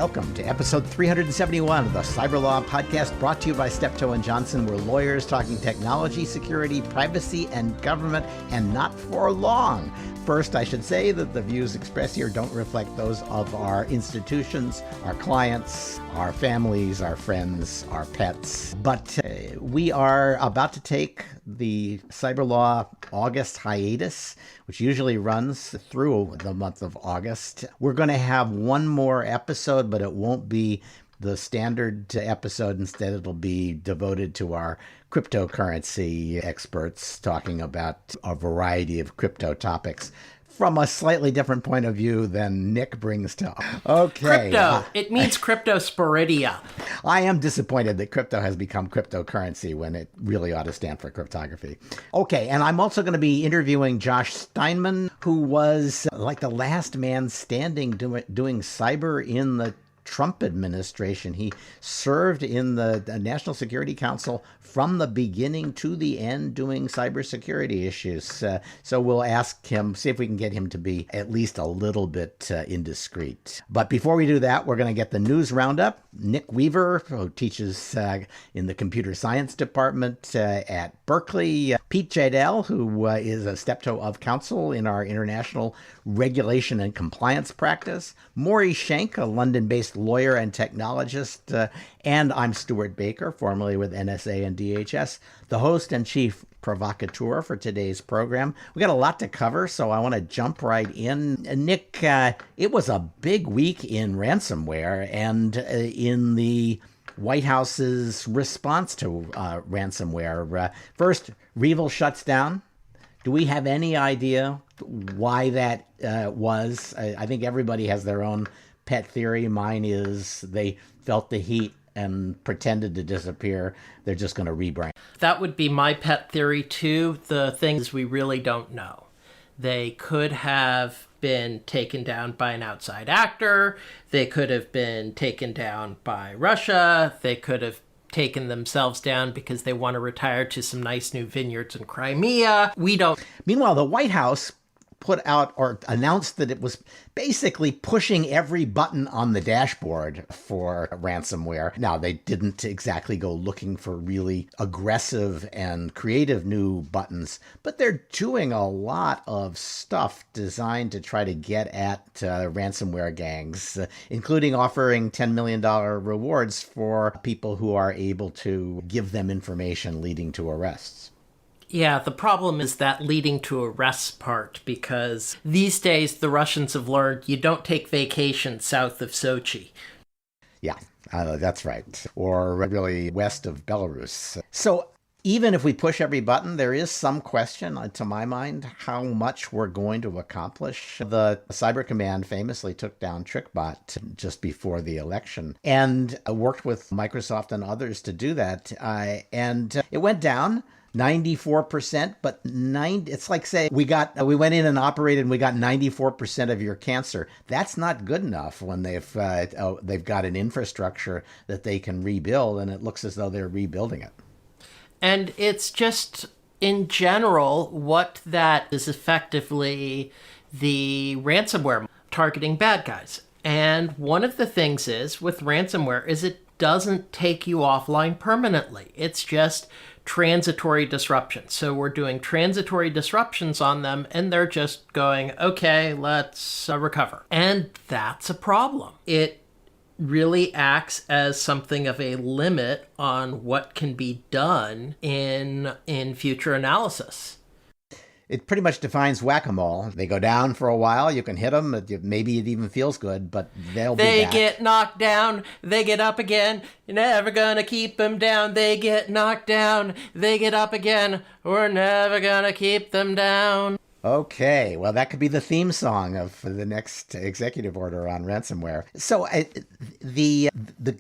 Welcome to episode 371 of the Cyberlaw Podcast, brought to you by Steptoe and Johnson. We're lawyers talking technology, security, privacy, and government, and not for long. First, I should say that the views expressed here don't reflect those of our institutions, our clients, our families, our friends, our pets. But we are about to take the Cyberlaw August hiatus, which usually runs through the month of August. We're going to have one more episode, but it won't be the standard episode. Instead, it'll be devoted to our cryptocurrency experts talking about a variety of crypto topics from a slightly different point of view than Nick brings to. Okay. Crypto. It means cryptosporidia. I am disappointed that crypto has become cryptocurrency when it really ought to stand for cryptography. Okay, and I'm also going to be interviewing Josh Steinman, who was like the last man standing doing cyber in the Trump administration. He served in the National Security Council from the beginning to the end doing cybersecurity issues. So we'll ask him, see if we can get him to be at least a little bit indiscreet. But before we do that, we're going to get the news roundup. Nick Weaver, who teaches in the computer science department at Berkley. Pete Jeydel, who is a Steptoe of Counsel in our international regulation and compliance practice. Maury Shenk, a London-based lawyer and technologist. And I'm Stewart Baker, formerly with NSA and DHS, the host and chief provocateur for today's program. We got a lot to cover, so I want to jump right in. Nick, it was a big week in ransomware and in the White House's response to ransomware. First, REvil shuts down. Do we have any idea why that was? I think everybody has their own pet theory. Mine is they felt the heat and pretended to disappear. They're just going to rebrand. That would be my pet theory too. The thing is, we really don't know. They could have been taken down by an outside actor. They could have been taken down by Russia. They could have taken themselves down because they want to retire to some nice new vineyards in Crimea. We don't. Meanwhile, the White House put out or announced that it was basically pushing every button on the dashboard for ransomware. Now, they didn't exactly go looking for really aggressive and creative new buttons, but they're doing a lot of stuff designed to try to get at ransomware gangs, including offering $10 million rewards for people who are able to give them information leading to arrests. Yeah, the problem is that leading to arrests part, because these days the Russians have learned you don't take vacation south of Sochi. Yeah, that's right. Or really west of Belarus. So even if we push every button, there is some question, to my mind, how much we're going to accomplish. The Cyber Command famously took down TrickBot just before the election and worked with Microsoft and others to do that. And it went down 94%, but it's like saying we went in and operated and we got 94% of your cancer. That's not good enough when they've got an infrastructure that they can rebuild, and it looks as though they're rebuilding it. And it's just, in general, what that is effectively the ransomware targeting bad guys. And one of the things is with ransomware is it doesn't take you offline permanently. It's just transitory disruptions. So we're doing transitory disruptions on them, and they're just going, okay, let's recover. And that's a problem. It really acts as something of a limit on what can be done in future analysis. It pretty much defines whack-a-mole. They go down for a while, you can hit them, maybe it even feels good, but they'll be back. They get knocked down, they get up again, you're never gonna keep them down. They get knocked down, they get up again, we're never gonna keep them down. Okay, well, that could be the theme song of the next executive order on ransomware. So the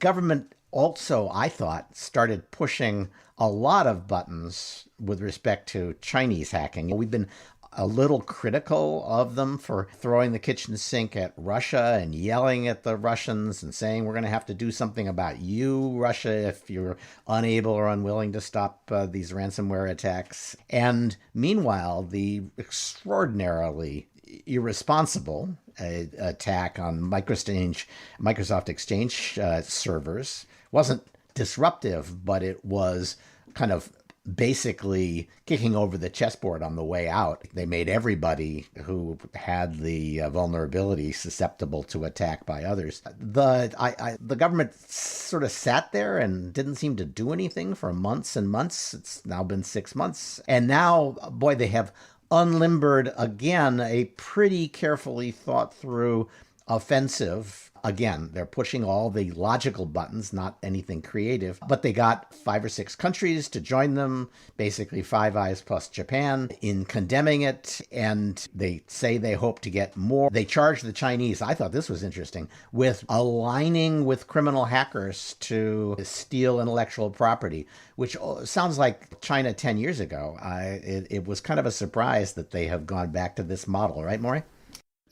government also, I thought, started pushing a lot of buttons with respect to Chinese hacking. We've been a little critical of them for throwing the kitchen sink at Russia and yelling at the Russians and saying we're going to have to do something about you, Russia, if you're unable or unwilling to stop these ransomware attacks. And meanwhile, the extraordinarily irresponsible attack on Microsoft Exchange servers. Wasn't disruptive, but it was kind of basically kicking over the chessboard on the way out. They made everybody who had the vulnerability susceptible to attack by others. The government sort of sat there and didn't seem to do anything for months and months. It's now been 6 months. And now, boy, they have unlimbered again a pretty carefully thought through offensive. Again, they're pushing all the logical buttons, not anything creative, but they got 5 or 6 countries to join them, basically Five Eyes plus Japan, in condemning it. And they say they hope to get more. They charge the Chinese, I thought this was interesting, with aligning with criminal hackers to steal intellectual property, which sounds like China 10 years ago. It was kind of a surprise that they have gone back to this model, right, Maury?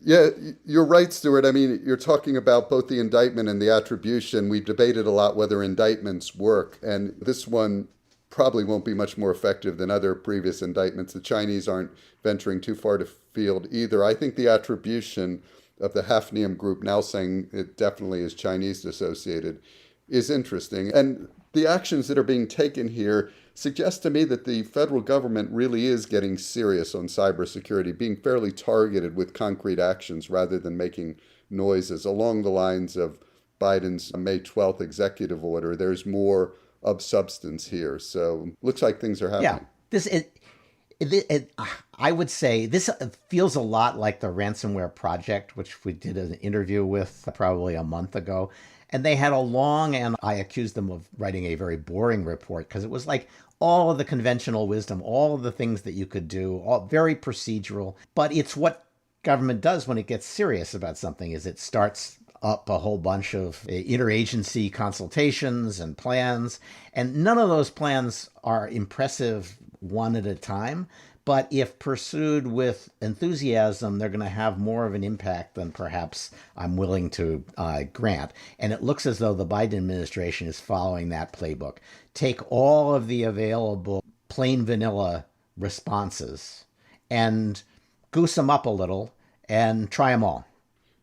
Yeah, you're right, Stewart. I mean, you're talking about both the indictment and the attribution. We've debated a lot whether indictments work, and this one probably won't be much more effective than other previous indictments. The Chinese aren't venturing too far to field either. I think the attribution of the Hafnium group now saying it definitely is Chinese associated is interesting. And the actions that are being taken here suggest to me that the federal government really is getting serious on cybersecurity, being fairly targeted with concrete actions rather than making noises. Along the lines of Biden's May 12th executive order, there's more of substance here. So looks like things are happening. Yeah, I would say this feels a lot like the Ransomware project, which we did an interview with probably a month ago. And they had a long, and I accused them of writing a very boring report because it was like all of the conventional wisdom, all of the things that you could do, all very procedural. But it's what government does when it gets serious about something, is it starts up a whole bunch of interagency consultations and plans. And none of those plans are impressive one at a time. But if pursued with enthusiasm, they're going to have more of an impact than perhaps I'm willing to grant. And it looks as though the Biden administration is following that playbook. Take all of the available plain vanilla responses and goose them up a little and try them all.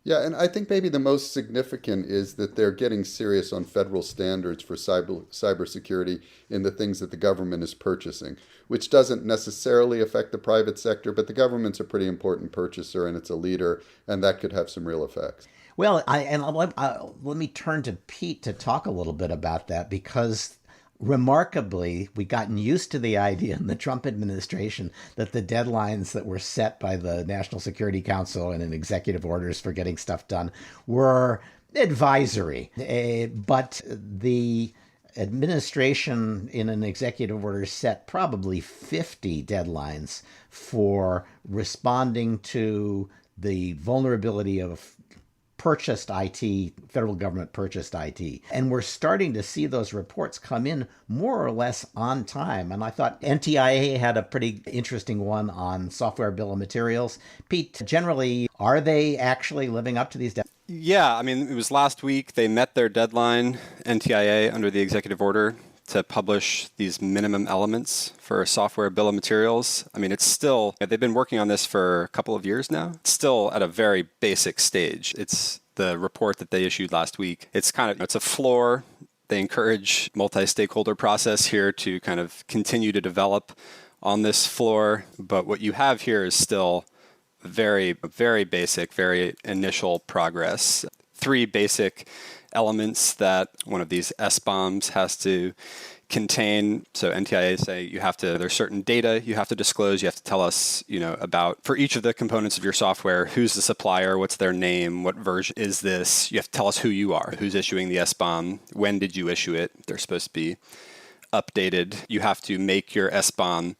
Yeah, and I think maybe the most significant is that they're getting serious on federal standards for cybersecurity in the things that the government is purchasing, which doesn't necessarily affect the private sector, but the government's a pretty important purchaser and it's a leader, and that could have some real effects. Well, let me turn to Pete to talk a little bit about that, because remarkably, we've gotten used to the idea in the Trump administration that the deadlines that were set by the National Security Council and in executive orders for getting stuff done were advisory. But the administration in an executive order set probably 50 deadlines for responding to the vulnerability of purchased IT, federal government purchased IT. And we're starting to see those reports come in more or less on time. And I thought NTIA had a pretty interesting one on software bill of materials. Pete, generally, are they actually living up to these deadlines? Yeah, I mean, it was last week. They met their deadline, NTIA, under the executive order to publish these minimum elements for a software bill of materials. I mean, it's still, they've been working on this for a couple of years now. It's still at a very basic stage. It's the report that they issued last week. It's a floor. They encourage multi-stakeholder process here to kind of continue to develop on this floor. But what you have here is still very, very basic, very initial progress. 3 basic elements that one of these SBOMs has to contain. So NTIA say there's certain data you have to disclose. You have to tell us, about, for each of the components of your software, who's the supplier, what's their name, what version is this? You have to tell us who you are, who's issuing the SBOM, when did you issue it? They're supposed to be updated. You have to make your SBOM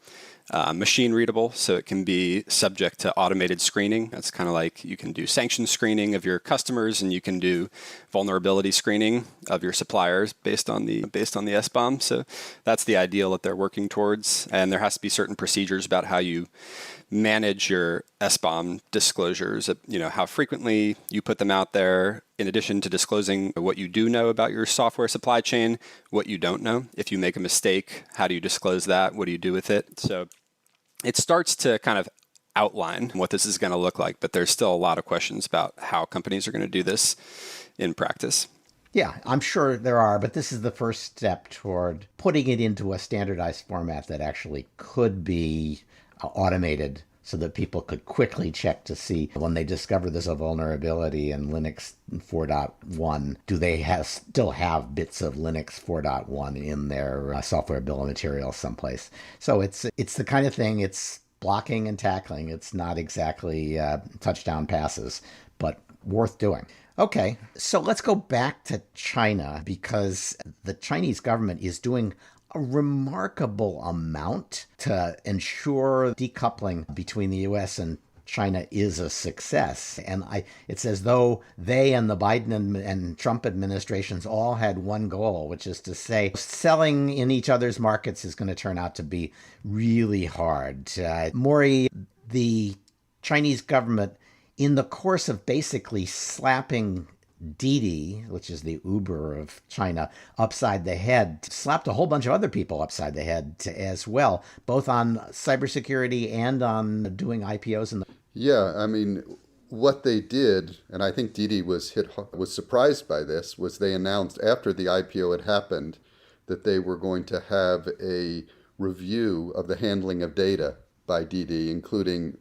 machine readable, so it can be subject to automated screening. That's kind of like you can do sanction screening of your customers, and you can do vulnerability screening of your suppliers based on the SBOM. So that's the ideal that they're working towards. And there has to be certain procedures about how you manage your SBOM disclosures. How frequently you put them out there. In addition to disclosing what you do know about your software supply chain, what you don't know. If you make a mistake, how do you disclose that? What do you do with it? So it starts to kind of outline what this is going to look like, but there's still a lot of questions about how companies are going to do this in practice. Yeah, I'm sure there are, but this is the first step toward putting it into a standardized format that actually could be automated so that people could quickly check to see when they discover there's a vulnerability in Linux 4.1, do they still have bits of Linux 4.1 in their software bill of materials someplace. So it's the kind of thing, it's blocking and tackling. It's not exactly touchdown passes, but worth doing. Okay, so let's go back to China, because the Chinese government is doing a remarkable amount to ensure decoupling between the U.S. and China is a success. And it's as though they and the Biden and Trump administrations all had one goal, which is to say selling in each other's markets is going to turn out to be really hard. Maury, the Chinese government, in the course of basically slapping Didi, which is the Uber of China, upside the head, slapped a whole bunch of other people upside the head as well, both on cybersecurity and on doing IPOs. Yeah, I mean, what they did, and I think Didi was surprised by this, was they announced after the IPO had happened that they were going to have a review of the handling of data by Didi, including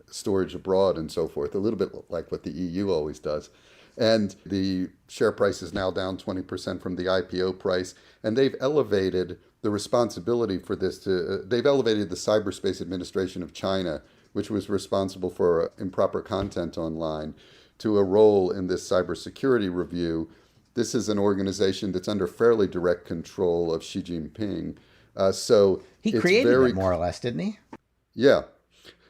storage abroad and so forth, a little bit like what the EU always does. And the share price is now down 20% from the IPO price. And they've elevated the responsibility for this they've elevated the Cyberspace Administration of China, which was responsible for improper content online, to a role in this cybersecurity review. This is an organization that's under fairly direct control of Xi Jinping. So he created it more or less, didn't he? Yeah.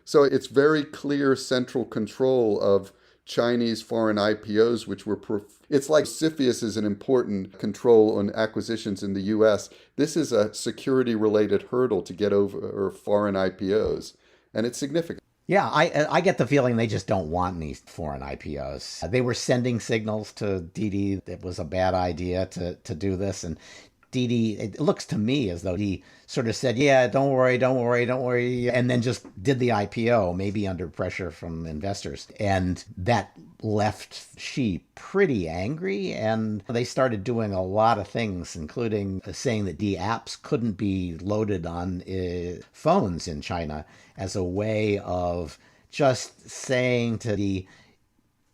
So it's very clear central control of Chinese foreign IPOs, which were, it's like CFIUS is an important control on acquisitions in the US. This is a security related hurdle to get over foreign IPOs, and it's significant. Yeah, I get the feeling they just don't want any foreign IPOs. They were sending signals to Didi that it was a bad idea to do this, and Didi, it looks to me as though he sort of said, yeah, don't worry, and then just did the IPO, maybe under pressure from investors. And that left Xi pretty angry, and they started doing a lot of things, including saying that D apps couldn't be loaded on phones in China as a way of just saying to the,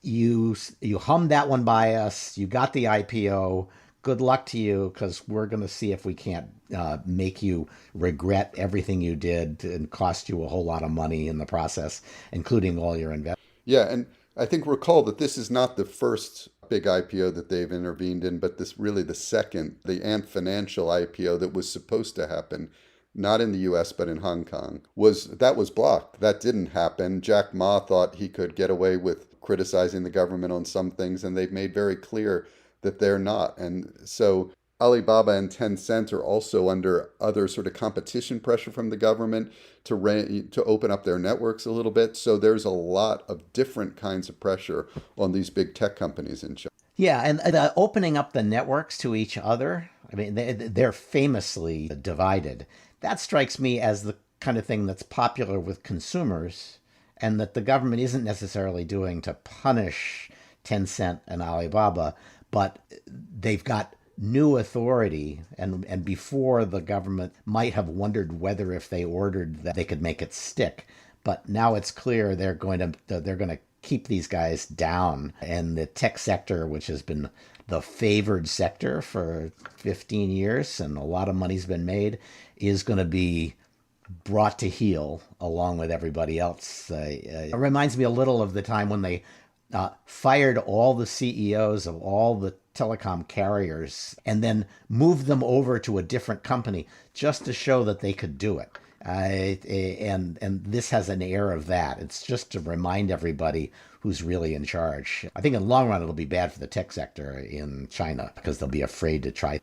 you hummed that one by us, you got the IPO, good luck to you, because we're going to see if we can't make you regret everything you did and cost you a whole lot of money in the process, including all your investments. Yeah, and I think recall that this is not the first big IPO that they've intervened in, but this really the second, the Ant Financial IPO that was supposed to happen, not in the US, but in Hong Kong, was blocked. That didn't happen. Jack Ma thought he could get away with criticizing the government on some things, and they've made very clear that they're not. And so Alibaba and Tencent are also under other sort of competition pressure from the government to open up their networks a little bit. So there's a lot of different kinds of pressure on these big tech companies in China. Yeah, and opening up the networks to each other, I mean, they're famously divided. That strikes me as the kind of thing that's popular with consumers, and that the government isn't necessarily doing to punish Tencent and Alibaba, but they've got new authority, and before the government might have wondered whether if they ordered that they could make it stick, but now it's clear they're going to keep these guys down, and the tech sector, which has been the favored sector for 15 years and a lot of money's been made, is going to be brought to heel along with everybody else. It reminds me a little of the time when they fired all the CEOs of all the telecom carriers and then moved them over to a different company just to show that they could do it. And this has an air of that. It's just to remind everybody who's really in charge. I think in the long run, it'll be bad for the tech sector in China because they'll be afraid to try.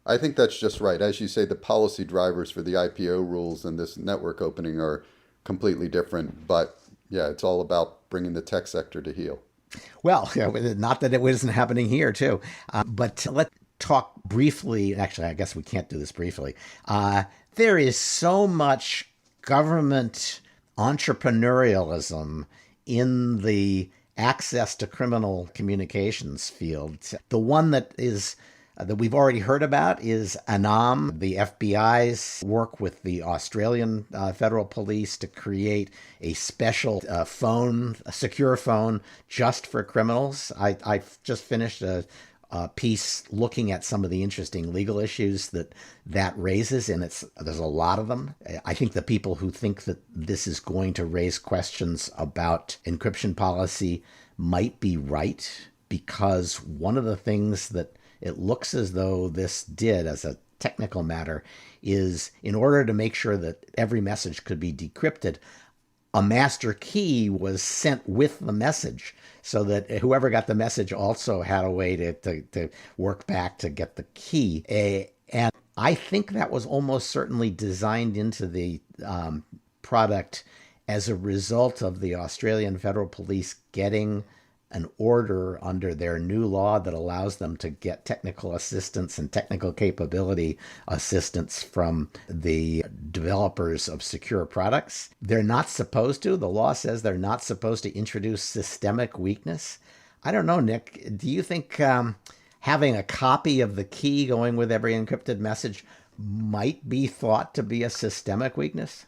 I think that's just right. As you say, the policy drivers for the IPO rules and this network opening are completely different. But yeah, it's all about bringing the tech sector to heel. Well, not that it isn't happening here, too. But let's talk briefly. Actually, I guess we can't do this briefly. There is so much government entrepreneurialism in the access to criminal communications field. The one that we've already heard about is ANAM, the FBI's work with the Australian federal police to create a special a secure phone just for criminals. I've just finished a piece looking at some of the interesting legal issues that raises, and there's a lot of them. I think the people who think that this is going to raise questions about encryption policy might be right, because one of the things that it looks as though this did as a technical matter is, in order to make sure that every message could be decrypted, a master key was sent with the message, so that whoever got the message also had a way to work back to get the key. And I think that was almost certainly designed into the product as a result of the Australian Federal Police getting an order under their new law that allows them to get technical assistance and technical capability assistance from the developers of secure products. They're not supposed to. The law says they're not supposed to introduce systemic weakness. I don't know, Nick. Do you think having a copy of the key going with every encrypted message might be thought to be a systemic weakness?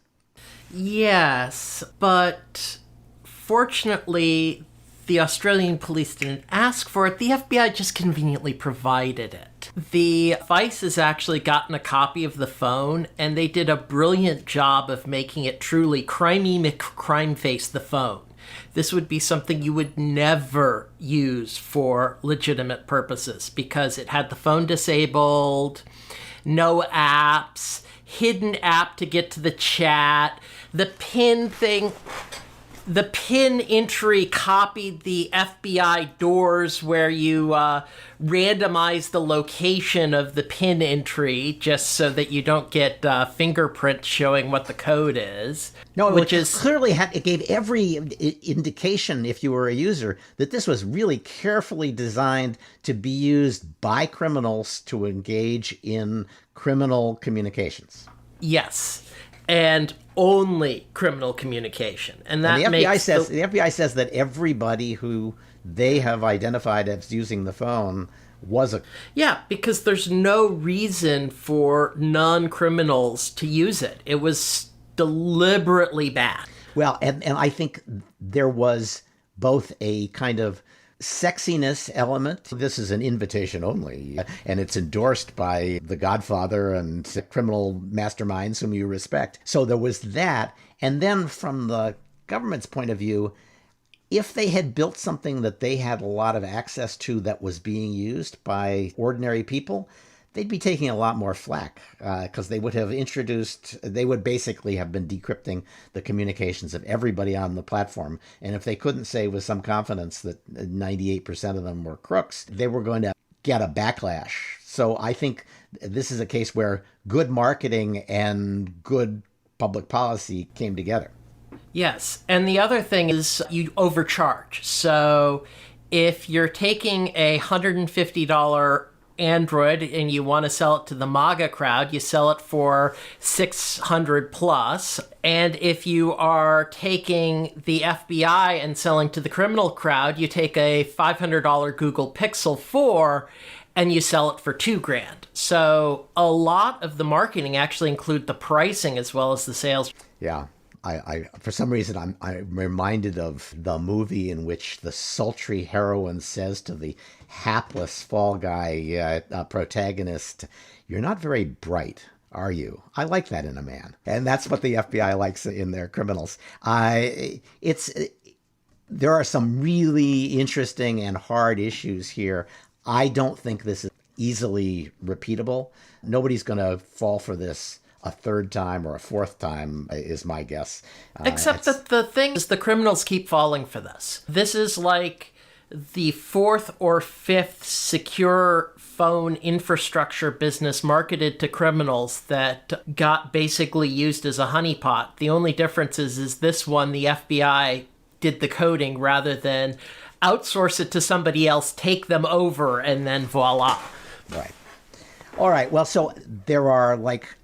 Yes, but fortunately, the Australian police didn't ask for it. The FBI just conveniently provided it. The Vice has actually gotten a copy of the phone, and they did a brilliant job of making it truly crimey McCrimeface the phone. This would be something you would never use for legitimate purposes, because it had the phone disabled, no apps, hidden app to get to the chat, the PIN thing. The PIN entry copied the FBI doors where you randomize the location of the PIN entry just so that you don't get fingerprints showing what the code is. No, which is clearly it gave every indication, if you were a user, that this was really carefully designed to be used by criminals to engage in criminal communications. Yes. And only criminal communication. And that the FBI says that everybody who they have identified as using the phone was a... Yeah, because there's no reason for non-criminals to use it. It was deliberately bad. Well, and I think there was both a kind of sexiness element. This is an invitation only, and it's endorsed by the Godfather and criminal masterminds whom you respect. So there was that. And then from the government's point of view, if they had built something that they had a lot of access to that was being used by ordinary people, they'd be taking a lot more flack, because they would basically have been decrypting the communications of everybody on the platform. And if they couldn't say with some confidence that 98% of them were crooks, they were going to get a backlash. So I think this is a case where good marketing and good public policy came together. Yes. And the other thing is you overcharge. So if you're taking a $150 Android and you want to sell it to the MAGA crowd, you sell it for $600 plus. And if you are taking the FBI and selling to the criminal crowd, you take a $500 Google Pixel 4 and you sell it for $2,000. So a lot of the marketing actually include the pricing as well as the sales. Yeah. I for some reason, I'm reminded of the movie in which the sultry heroine says to the hapless fall guy protagonist, "You're not very bright, are you?" I like that in a man. And that's what the FBI likes in their criminals. There are some really interesting and hard issues here. I don't think this is easily repeatable. Nobody's going to fall for this a third time or a fourth time, is my guess. Except that the thing is, the criminals keep falling for this. This is like the fourth or fifth secure phone infrastructure business marketed to criminals that got basically used as a honeypot. The only difference is this one, the FBI did the coding rather than outsource it to somebody else, take them over, and then voila. Right. All right. Well, so there are like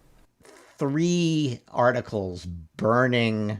3 articles burning,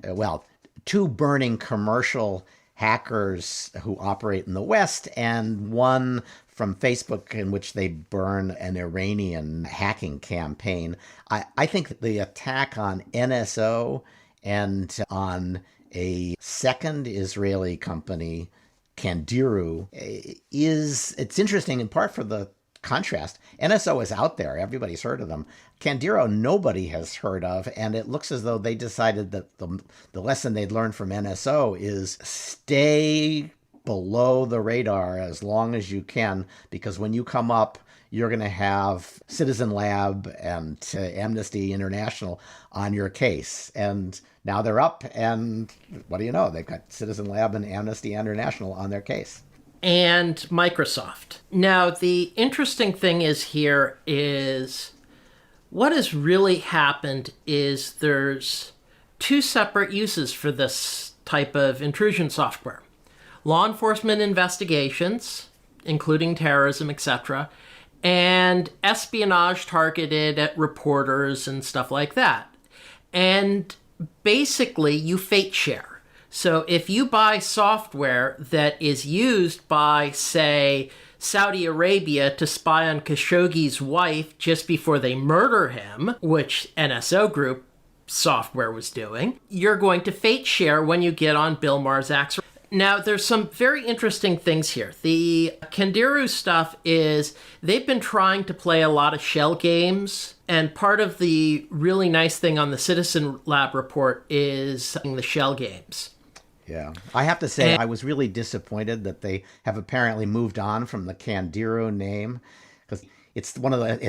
two burning commercial hackers who operate in the West, and one from Facebook in which they burn an Iranian hacking campaign. I think the attack on NSO and on a second Israeli company, Candiru, it's interesting in part for the contrast. NSO is out there. Everybody's heard of them. Candiru, nobody has heard of. And it looks as though they decided that the lesson they'd learned from NSO is stay below the radar as long as you can, because when you come up, you're going to have Citizen Lab and Amnesty International on your case. And now they're up, and what do you know? They've got Citizen Lab and Amnesty International on their case. And Microsoft. Now, the interesting thing is what has really happened is there's two separate uses for this type of intrusion software. Law enforcement investigations, including terrorism, etc., and espionage targeted at reporters and stuff like that. And basically, you fate share. So if you buy software that is used by, say, Saudi Arabia to spy on Khashoggi's wife just before they murder him, which NSO Group software was doing, you're going to fate share when you get on Bill Marzak's. Now, there's some very interesting things here. The Candiru stuff is they've been trying to play a lot of shell games, and part of the really nice thing on the Citizen Lab report is the shell games. Yeah. I have to say, I was really disappointed that they have apparently moved on from the Candiru name, because it's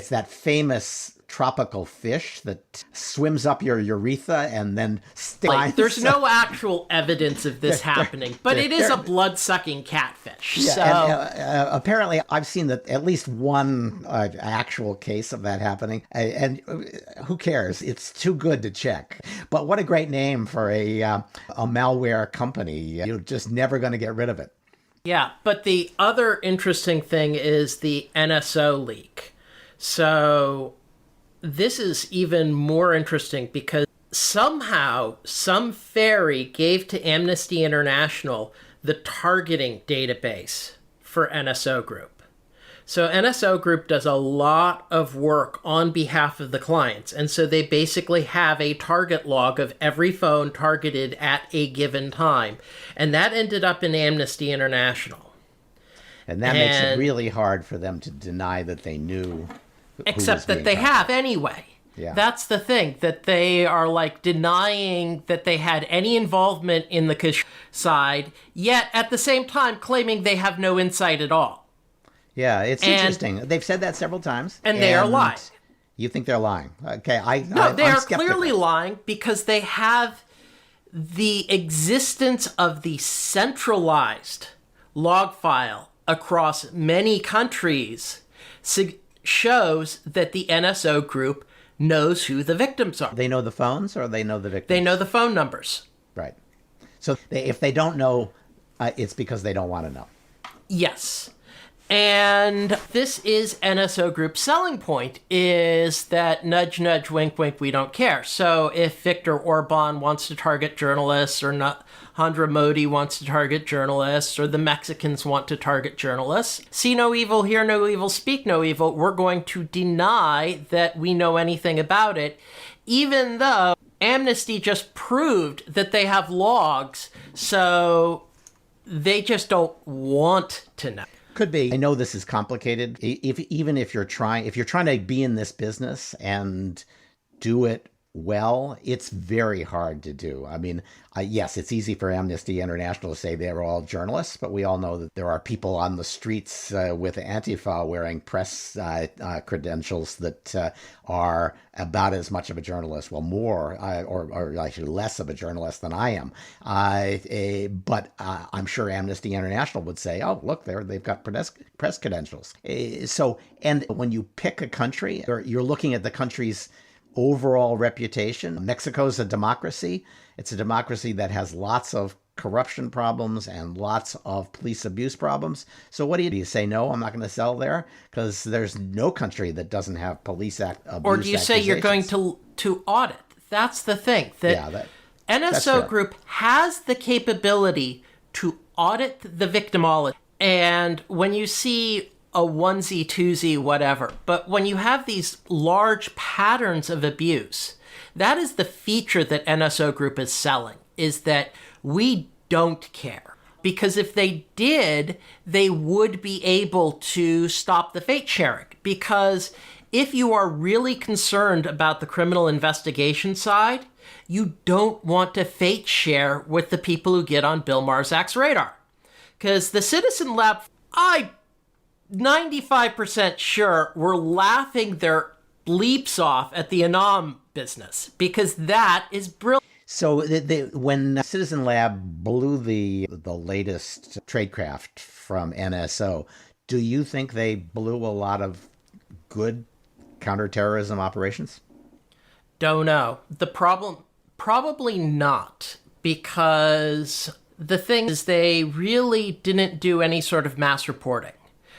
that famous tropical fish that swims up your urethra and then stings. There's no actual evidence of this happening, but it is a blood-sucking catfish. Yeah, so and, apparently, I've seen that at least one actual case of that happening, and who cares? It's too good to check. But what a great name for a malware company. You're just never going to get rid of it. Yeah, but the other interesting thing is the NSO leak. So this is even more interesting because somehow some fairy gave to Amnesty International the targeting database for NSO Group. So NSO Group does a lot of work on behalf of the clients. And so they basically have a target log of every phone targeted at a given time. And that ended up in Amnesty International. And that makes it really hard for them to deny that they knew. Except that they have anyway. Yeah. That's the thing, that they are denying that they had any involvement in the Khashoggi side, yet at the same time claiming they have no insight at all. Yeah, it's interesting. They've said that several times. And they are lying. You think they're lying? Okay, they are clearly lying because they have the existence of the centralized log file across many countries shows that the NSO Group knows who the victims are. They know the phones or they know the victims? They know the phone numbers. Right. So if they don't know, it's because they don't want to know. Yes. And this is NSO Group's selling point, is that nudge, nudge, wink, wink, we don't care. So if Viktor Orban wants to target journalists, or Narendra Modi wants to target journalists, or the Mexicans want to target journalists, see no evil, hear no evil, speak no evil, we're going to deny that we know anything about it, even though Amnesty just proved that they have logs, so they just don't want to know. Could be. I know this is complicated. Even if you're trying to be in this business and do it well, it's very hard to do. I mean, yes, it's easy for Amnesty International to say they're all journalists, but we all know that there are people on the streets with Antifa wearing press credentials that are about as much of a journalist, well, more, or actually less of a journalist than I am. But I'm sure Amnesty International would say, oh, look, they've got press credentials. So, and when you pick a country, you're looking at the country's overall reputation. Mexico's a democracy. It's a democracy that has lots of corruption problems and lots of police abuse problems. So what do? You say, no, I'm not going to sell there? Because there's no country that doesn't have police abuse. Or do you say you're going to audit? That's the thing. NSO fair. Group has the capability to audit the victimology. And when you see a onesie, twosie, whatever, but when you have these large patterns of abuse, that is the feature that NSO Group is selling, is that we don't care. Because if they did, they would be able to stop the fate sharing. Because if you are really concerned about the criminal investigation side, you don't want to fate share with the people who get on Bill Marzak's radar. Because the Citizen Lab, I'm 95% sure were laughing their bleeps off at the Anom business, because that is brilliant. So when Citizen Lab blew the latest tradecraft from NSO, do you think they blew a lot of good counterterrorism operations? Don't know. The problem, probably not, because the thing is they really didn't do any sort of mass reporting.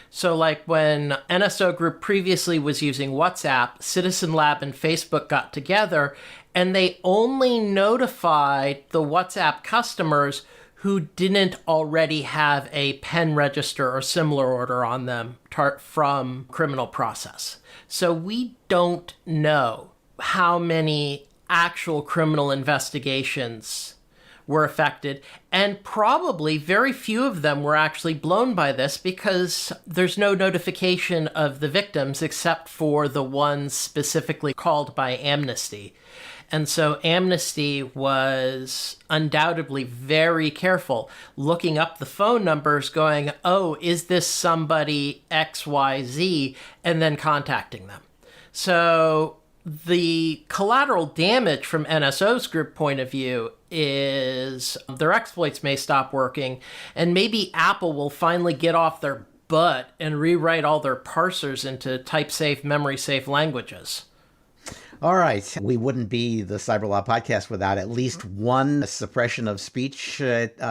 So like when NSO Group previously was using WhatsApp, Citizen Lab and Facebook got together and they only notified the WhatsApp customers who didn't already have a pen register or similar order on them from criminal process. So we don't know how many actual criminal investigations were affected, and probably very few of them were actually blown by this because there's no notification of the victims except for the ones specifically called by Amnesty. And so Amnesty was undoubtedly very careful looking up the phone numbers going, oh, is this somebody XYZ, and then contacting them. So the collateral damage from NSO's group point of view is their exploits may stop working, and maybe Apple will finally get off their butt and rewrite all their parsers into type-safe, memory-safe languages. All right. We wouldn't be the Cyberlaw Podcast without at least one suppression of speech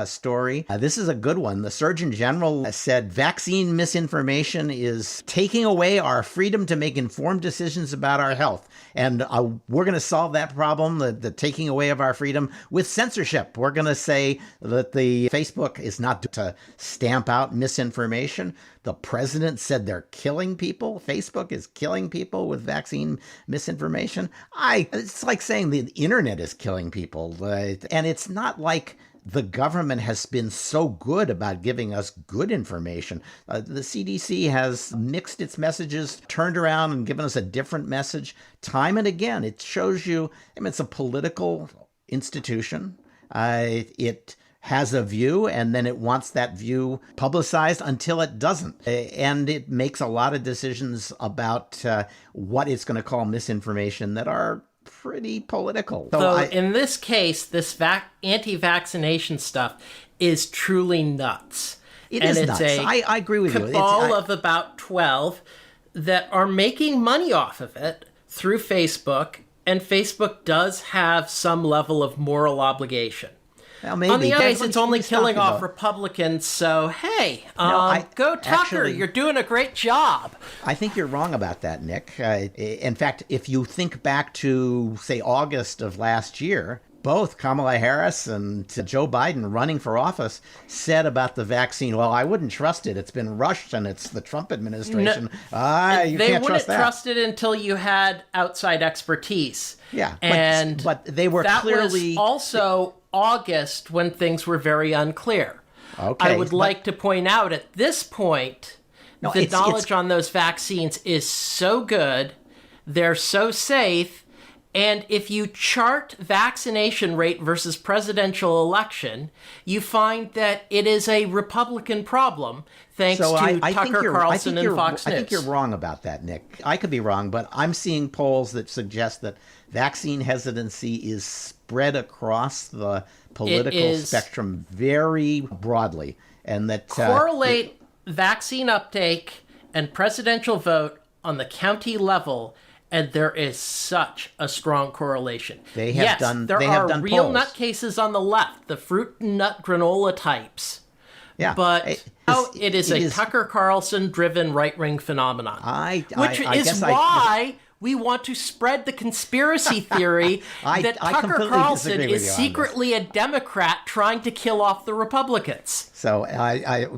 story. This is a good one. The Surgeon General said vaccine misinformation is taking away our freedom to make informed decisions about our health. And we're going to solve that problem, the taking away of our freedom, with censorship. We're going to say that the Facebook is not to stamp out misinformation. The president said they're killing people. Facebook is killing people with vaccine misinformation. It's like saying the internet is killing people. And it's not like the government has been so good about giving us good information. The CDC has mixed its messages, turned around and given us a different message time and again. It shows you, it's a political institution. It has a view, and then it wants that view publicized until it doesn't. And it makes a lot of decisions about what it's going to call misinformation that are pretty political. So in this case, this anti-vaccination stuff is truly nuts. It's nuts. I agree with you. It's a cabal of about 12 that are making money off of it through Facebook, and Facebook does have some level of moral obligation. Well, maybe. On the other hand, it's only killing off Republicans, so hey, go Tucker, actually, you're doing a great job. I think you're wrong about that, Nick. In fact, if you think back to, say, August of last year, both Kamala Harris and Joe Biden running for office said about the vaccine, well, I wouldn't trust it. It's been rushed and it's the Trump administration. You can't trust that. They wouldn't trust it until you had outside expertise. Yeah, and but they were that clearly... was also August when things were very unclear. Okay, I would like to point out at this point, the knowledge on those vaccines is so good, they're so safe, and if you chart vaccination rate versus presidential election, you find that it is a Republican problem, thanks to Tucker Carlson and Fox News. I think you're wrong about that, Nick. I could be wrong, but I'm seeing polls that suggest that vaccine hesitancy is spread across the political spectrum very broadly, and that correlate vaccine uptake and presidential vote on the county level, and there is such a strong correlation. They have done real polls. nutcases on the left, the fruit and nut granola types. Yeah, but it is a Tucker Carlson-driven right-wing phenomenon. Which is why We want to spread the conspiracy theory that I Tucker completely Carlson disagree with is you on secretly a Democrat trying to kill off the Republicans. So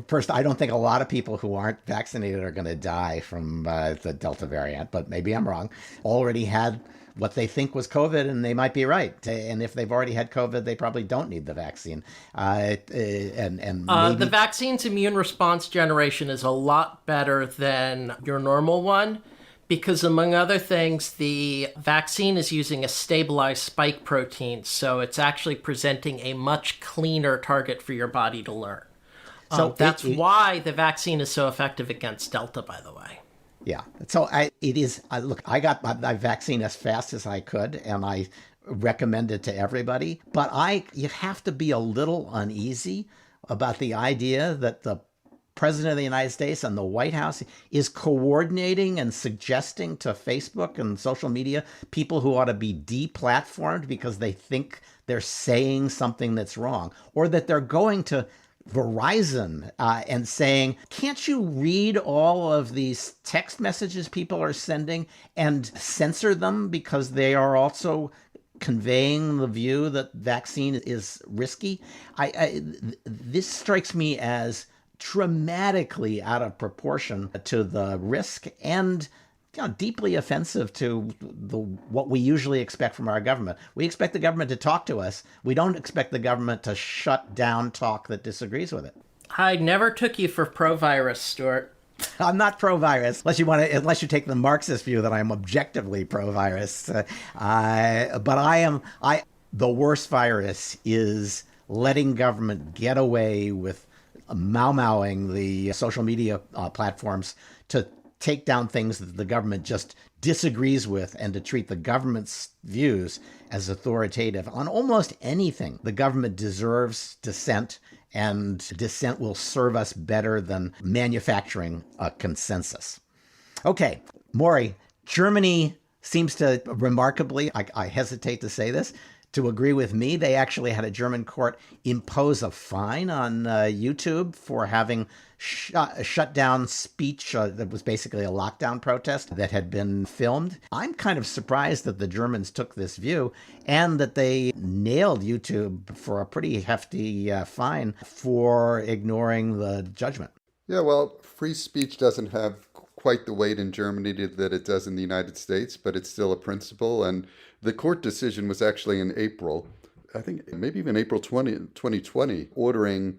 first, I don't think a lot of people who aren't vaccinated are going to die from the Delta variant, but maybe I'm wrong. Already had what they think was COVID, and they might be right. And if they've already had COVID, they probably don't need the vaccine. The vaccine's immune response generation is a lot better than your normal one, because among other things, the vaccine is using a stabilized spike protein, so it's actually presenting a much cleaner target for your body to learn. So that's why the vaccine is so effective against Delta, by the way. Yeah. So look, I got my vaccine as fast as I could, and I recommend it to everybody. But you have to be a little uneasy about the idea that the President of the United States and the White House is coordinating and suggesting to Facebook and social media people who ought to be deplatformed because they think they're saying something that's wrong, or that they're going to Verizon and saying, can't you read all of these text messages people are sending and censor them because they are also conveying the view that vaccine is risky? This strikes me as dramatically out of proportion to the risk and deeply offensive to what we usually expect from our government. We expect the government to talk to us. We don't expect the government to shut down talk that disagrees with it. I never took you for pro-virus, Stuart. I'm not pro-virus, unless you take the Marxist view that I'm objectively pro-virus. But the worst virus is letting government get away with mau-mauing the social media platforms to take down things that the government just disagrees with and to treat the government's views as authoritative on almost anything. The government deserves dissent, and dissent will serve us better than manufacturing a consensus. Okay, Maury, Germany seems to remarkably, I hesitate to say this, to agree with me. They actually had a German court impose a fine on YouTube for having shut down speech that was basically a lockdown protest that had been filmed. I'm kind of surprised that the Germans took this view and that they nailed YouTube for a pretty hefty fine for ignoring the judgment. Yeah, well, free speech doesn't have quite the weight in Germany that it does in the United States, but it's still a principle. And the court decision was actually in April, I think maybe even April 2020, ordering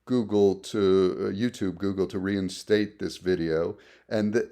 Google to reinstate this video. And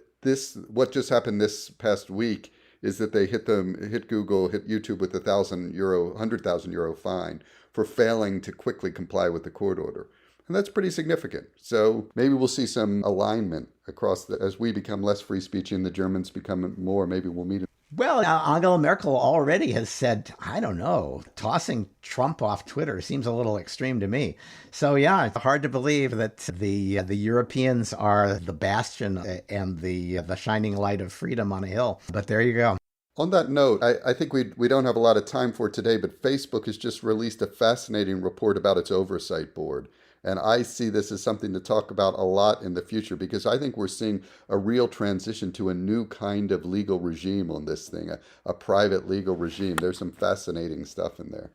what just happened this past week is that they hit YouTube with €100,000 fine for failing to quickly comply with the court order. And that's pretty significant. So maybe we'll see some alignment across as we become less free speech and the Germans become more. Maybe we'll meet. Well, Angela Merkel already has said, I don't know, tossing Trump off Twitter seems a little extreme to me. So, yeah, it's hard to believe that the Europeans are the bastion and the shining light of freedom on a hill. But there you go. On that note, I think we don't have a lot of time for today, but Facebook has just released a fascinating report about its oversight board. And I see this as something to talk about a lot in the future because I think we're seeing a real transition to a new kind of legal regime on this thing, a private legal regime. There's some fascinating stuff in there.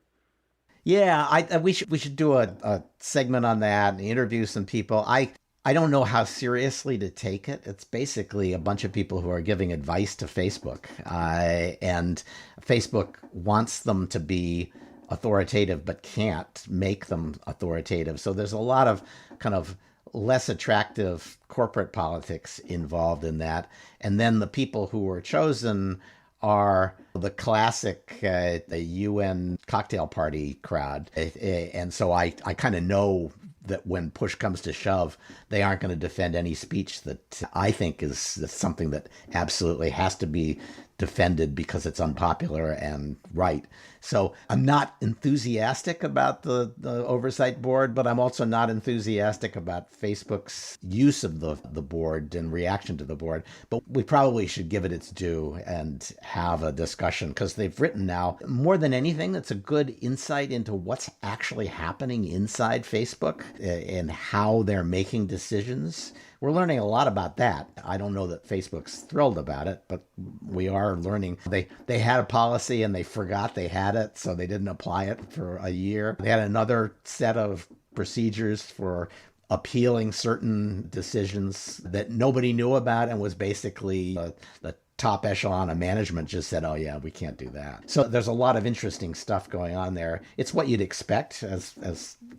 Yeah, we should do a segment on that and interview some people. I don't know how seriously to take it. It's basically a bunch of people who are giving advice to Facebook. And Facebook wants them to be authoritative but can't make them authoritative. So there's a lot of kind of less attractive corporate politics involved in that. And then the people who were chosen are the classic the UN cocktail party crowd. And so I kind of know that when push comes to shove, they aren't going to defend any speech that I think is something that absolutely has to be defended because it's unpopular and right. So I'm not enthusiastic about the oversight board, but I'm also not enthusiastic about Facebook's use of the board and reaction to the board. But we probably should give it its due and have a discussion, because they've written now, more than anything, that's a good insight into what's actually happening inside Facebook and how they're making decisions. We're learning a lot about that. I don't know that Facebook's thrilled about it, but we are learning. They had a policy and they forgot they had it, so they didn't apply it for a year. They had another set of procedures for appealing certain decisions that nobody knew about, and was basically the top echelon of management just said, oh yeah, we can't do that. So there's a lot of interesting stuff going on there. It's what you'd expect as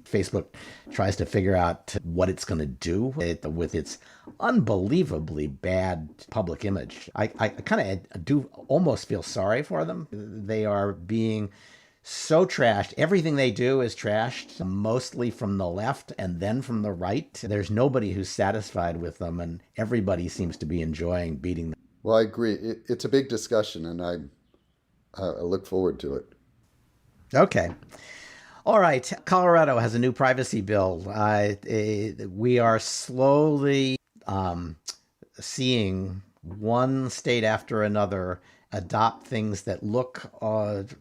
Facebook tries to figure out what it's going to do with its unbelievably bad public image. I kind of do almost feel sorry for them. They are being so trashed. Everything they do is trashed, mostly from the left and then from the right. There's nobody who's satisfied with them, and everybody seems to be enjoying beating them. Well, I agree. It's a big discussion, and I look forward to it. Okay. All right. Colorado has a new privacy bill. We are slowly seeing one state after another adopt things that look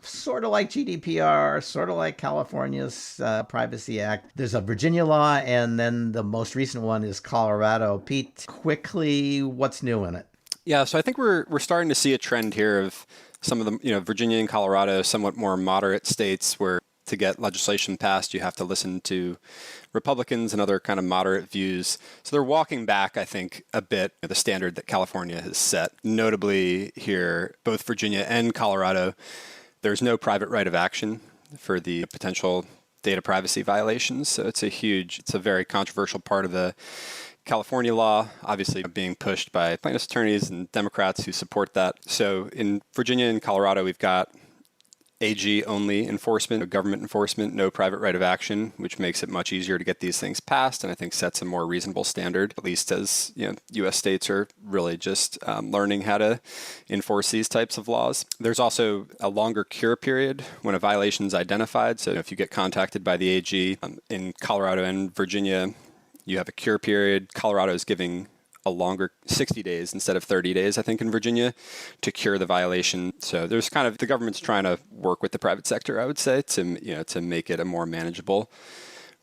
sort of like GDPR, sort of like California's Privacy Act. There's a Virginia law, and then the most recent one is Colorado. Pete, quickly, what's new in it? Yeah, so I think we're starting to see a trend here of some of the, Virginia and Colorado, somewhat more moderate states where to get legislation passed, you have to listen to Republicans and other kind of moderate views. So they're walking back, I think, a bit the standard that California has set. Notably here, both Virginia and Colorado, there's no private right of action for the potential data privacy violations. So it's a very controversial part of the California law, obviously being pushed by plaintiffs' attorneys and Democrats who support that. So in Virginia and Colorado, we've got AG only enforcement, government enforcement, no private right of action, which makes it much easier to get these things passed, and I think sets a more reasonable standard, at least as U.S. states are really just learning how to enforce these types of laws. There's also a longer cure period when a violation is identified. So if you get contacted by the AG in Colorado and Virginia, you have a cure period. Colorado is giving a longer 60 days instead of 30 days, I think, in Virginia to cure the violation. So there's kind of the government's trying to work with the private sector, I would say, to make it a more manageable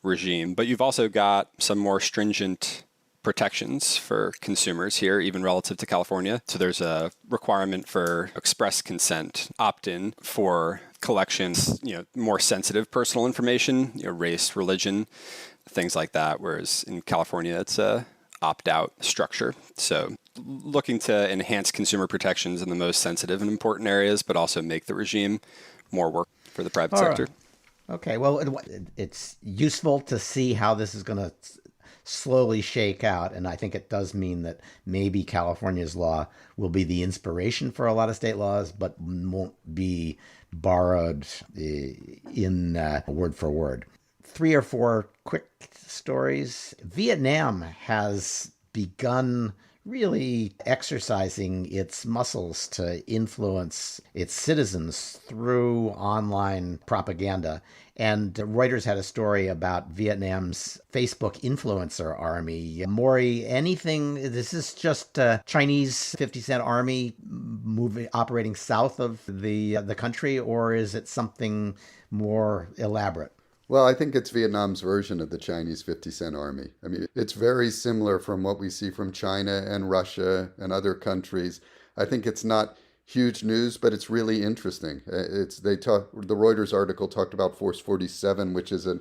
regime. But you've also got some more stringent protections for consumers here, even relative to California. So there's a requirement for express consent, opt-in for collections, more sensitive personal information, race, religion, things like that. Whereas in California, it's a opt-out structure. So looking to enhance consumer protections in the most sensitive and important areas, but also make the regime more work for the private sector. Okay, well, it's useful to see how this is going to slowly shake out. And I think it does mean that maybe California's law will be the inspiration for a lot of state laws, but won't be borrowed in word for word. 3 or 4 quick stories. Vietnam has begun really exercising its muscles to influence its citizens through online propaganda. And Reuters had a story about Vietnam's Facebook influencer army. Maury, anything? This is just a Chinese 50 Cent army operating south of the country, or is it something more elaborate? Well, I think it's Vietnam's version of the Chinese 50 Cent army. I mean, it's very similar from what we see from China and Russia and other countries. I think it's not huge news, but it's really interesting. The Reuters article talked about Force 47, which is an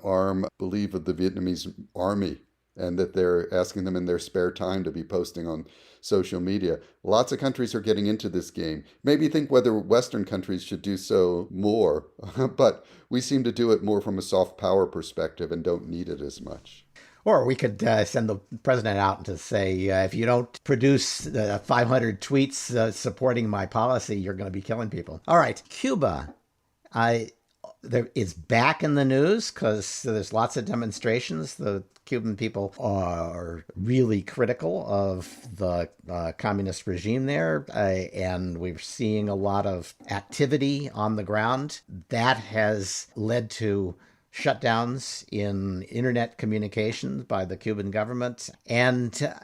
arm, I believe, of the Vietnamese army, and that they're asking them in their spare time to be posting on social media. Lots of countries are getting into this game. Maybe think whether Western countries should do so more, but we seem to do it more from a soft power perspective and don't need it as much. Or we could send the president out to say, if you don't produce 500 tweets supporting my policy, you're going to be killing people. All right, Cuba. It's back in the news because there's lots of demonstrations. The Cuban people are really critical of the communist regime there, and we're seeing a lot of activity on the ground. That has led to shutdowns in internet communications by the Cuban government. And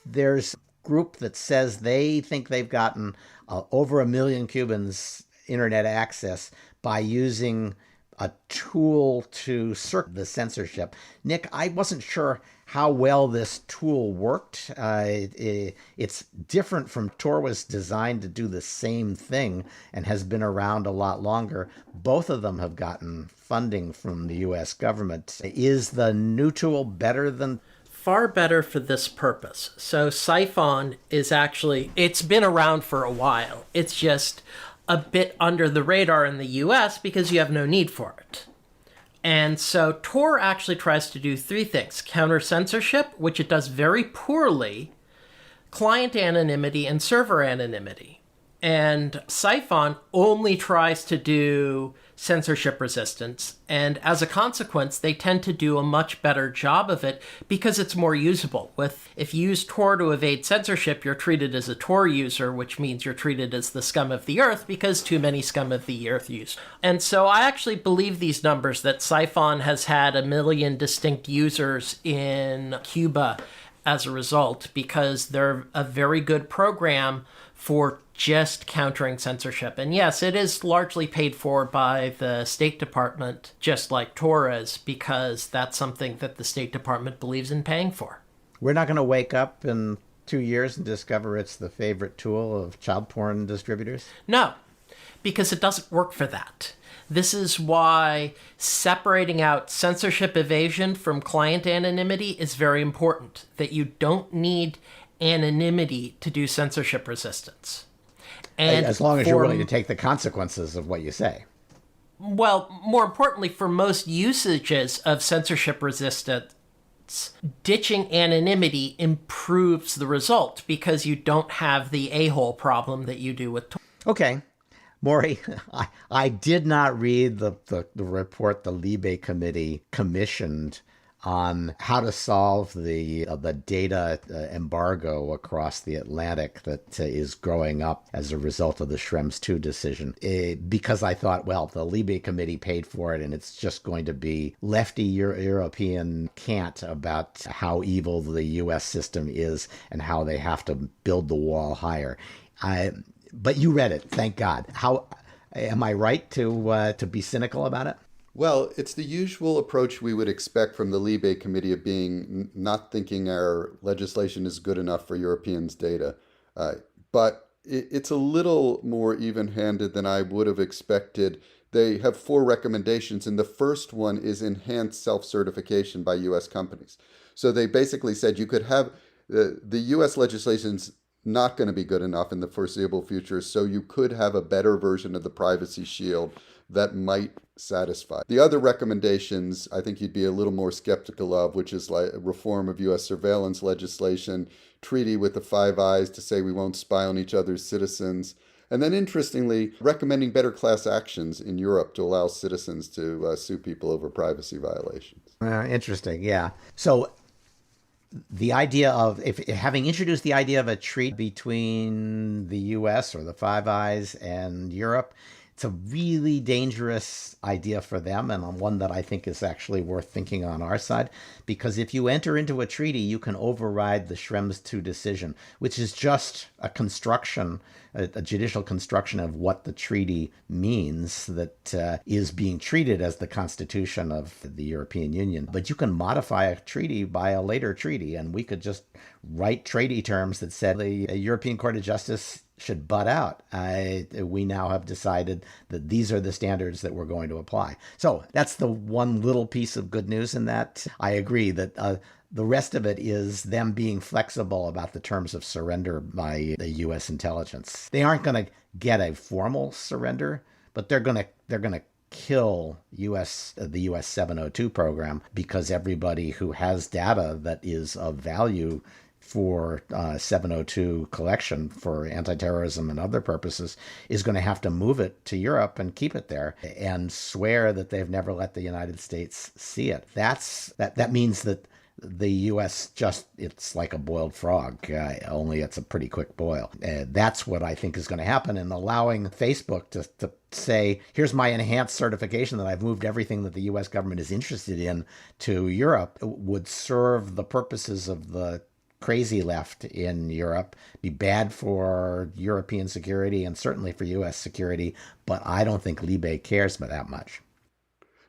there's a group that says they think they've gotten over 1 million Cubans internet access by using a tool to circumvent the censorship. Nick, I wasn't sure how well this tool worked. It's different from Tor was designed to do the same thing and has been around a lot longer. Both of them have gotten funding from the U.S. government. Is the new tool better than? Far better for this purpose. So Siphon is actually, it's been around for a while. It's just a bit under the radar in the US because you have no need for it. And so Tor actually tries to do 3 things: counter censorship, which it does very poorly, client anonymity, and server anonymity. And Siphon only tries to do censorship resistance, and as a consequence, they tend to do a much better job of it because it's more usable. If you use Tor to evade censorship, you're treated as a Tor user, which means you're treated as the scum of the earth because too many scum of the earth use. And so I actually believe these numbers that Siphon has had 1 million distinct users in Cuba as a result, because they're a very good program for just countering censorship. And yes, it is largely paid for by the State Department, just like Tor is, because that's something that the State Department believes in paying for. We're not going to wake up in 2 years and discover it's the favorite tool of child porn distributors? No, because it doesn't work for that. This is why separating out censorship evasion from client anonymity is very important, that you don't need anonymity to do censorship resistance. And as long as you're willing to take the consequences of what you say. Well, more importantly, for most usages of censorship resistance, ditching anonymity improves the result because you don't have the a-hole problem that you do with Tor. Okay. Maury, I did not read the report the Libe Committee commissioned on how to solve the data embargo across the Atlantic that is growing up as a result of the Schrems II decision. Because I thought, well, the Libe Committee paid for it, and it's just going to be lefty European cant about how evil the U.S. system is and how they have to build the wall higher. But you read it, thank God. How am I right to be cynical about it? Well, it's the usual approach we would expect from the Libe Committee of being not thinking our legislation is good enough for Europeans' data. But it's a little more even-handed than I would have expected. They have 4 recommendations, and the first one is enhanced self-certification by U.S. companies. So they basically said you could have the U.S. legislation's not going to be good enough in the foreseeable future, so you could have a better version of the Privacy Shield that might satisfy. The other recommendations I think you'd be a little more skeptical of, which is like reform of U.S. surveillance legislation, treaty with the Five Eyes to say we won't spy on each other's citizens, and then interestingly, recommending better class actions in Europe to allow citizens to sue people over privacy violations. Interesting, yeah. So the idea of, having introduced the idea of a treaty between the U.S. or the Five Eyes and Europe, it's a really dangerous idea for them, and one that I think is actually worth thinking on our side, because if you enter into a treaty, you can override the Schrems II decision, which is just a construction, a judicial construction of what the treaty means that is being treated as the Constitution of the European Union. But you can modify a treaty by a later treaty, and we could just write treaty terms that said the European Court of Justice should butt out. We now have decided that these are the standards that we're going to apply. So that's the one little piece of good news in that. I agree that the rest of it is them being flexible about the terms of surrender by the U.S. intelligence. They aren't going to get a formal surrender, but they're going to kill the U.S. 702 program, because everybody who has data that is of value for 702 collection for anti-terrorism and other purposes is going to have to move it to Europe and keep it there and swear that they've never let the United States see it. That means that the U.S. it's like a boiled frog, only it's a pretty quick boil. That's what I think is going to happen. And allowing Facebook to say, here's my enhanced certification that I've moved everything that the U.S. government is interested in to Europe would serve the purposes of the crazy left in Europe, be bad for European security and certainly for U.S. security. But I don't think Libe cares about that much.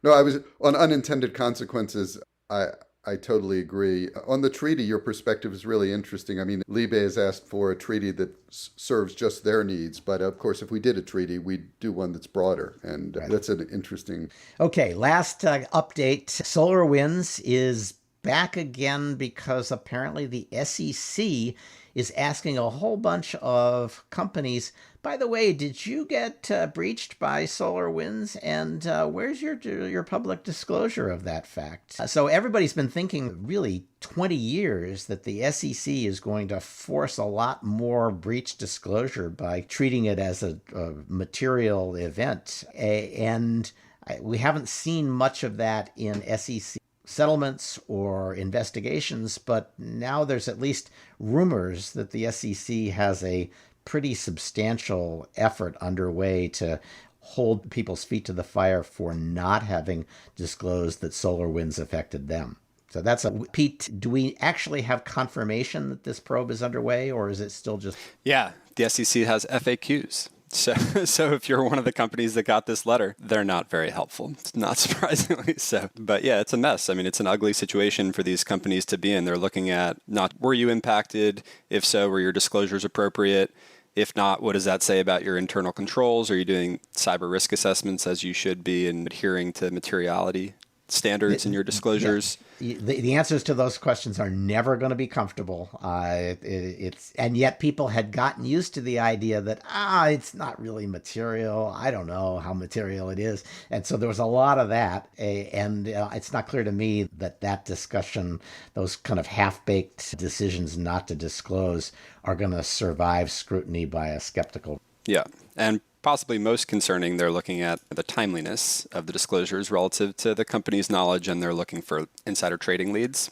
No, I was on unintended consequences. I totally agree. On the treaty, your perspective is really interesting. I mean, Libe has asked for a treaty that serves just their needs. But of course, if we did a treaty, we'd do one that's broader. And that's an interesting. Okay, last update. SolarWinds is back again because apparently the SEC is asking a whole bunch of companies, by the way, did you get breached by SolarWinds? And where's your public disclosure of that fact? So everybody's been thinking really 20 years that the SEC is going to force a lot more breach disclosure by treating it as a material event. And we haven't seen much of that in SEC settlements or investigations, but now there's at least rumors that the SEC has a pretty substantial effort underway to hold people's feet to the fire for not having disclosed that SolarWinds affected them. So that's Pete, do we actually have confirmation that this probe is underway, or is it still just... Yeah, the SEC has FAQs. So if you're one of the companies that got this letter, they're not very helpful, not surprisingly so. But yeah, it's a mess. I mean, it's an ugly situation for these companies to be in. They're looking at not, were you impacted? If so, were your disclosures appropriate? If not, what does that say about your internal controls? Are you doing cyber risk assessments as you should be and adhering to materiality standards in your disclosures? Yeah. The answers to those questions are never going to be comfortable. And yet people had gotten used to the idea that, it's not really material. I don't know how material it is. And so there was a lot of that. And it's not clear to me that discussion, those kind of half-baked decisions not to disclose, are going to survive scrutiny by a skeptical. Yeah. And possibly most concerning, they're looking at the timeliness of the disclosures relative to the company's knowledge, and they're looking for insider trading leads.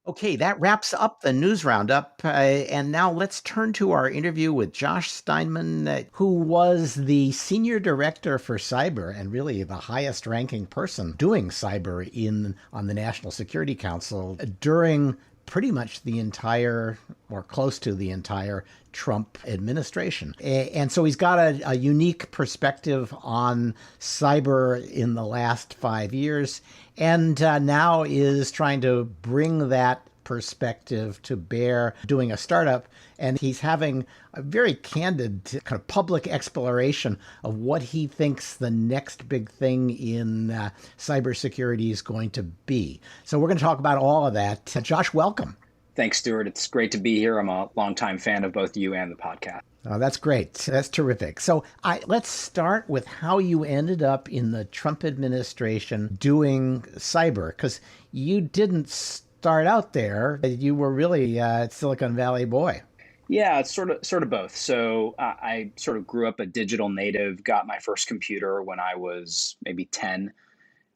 Okay, that wraps up the news roundup. And now let's turn to our interview with Josh Steinman, who was the senior director for cyber and really the highest ranking person doing cyber on the National Security Council during pretty much the entire, or close to the entire, Trump administration. And so he's got a unique perspective on cyber in the last 5 years, and now is trying to bring that perspective to bear doing a startup. And he's having a very candid kind of public exploration of what he thinks the next big thing in cybersecurity is going to be. So we're going to talk about all of that. Josh, welcome. Thanks, Stewart. It's great to be here. I'm a longtime fan of both you and the podcast. Oh, that's great. That's terrific. So let's start with how you ended up in the Trump administration doing cyber, because you didn't start out there. You were really a Silicon Valley boy. Yeah, it's sort of both. So I sort of grew up a digital native, got my first computer when I was maybe 10,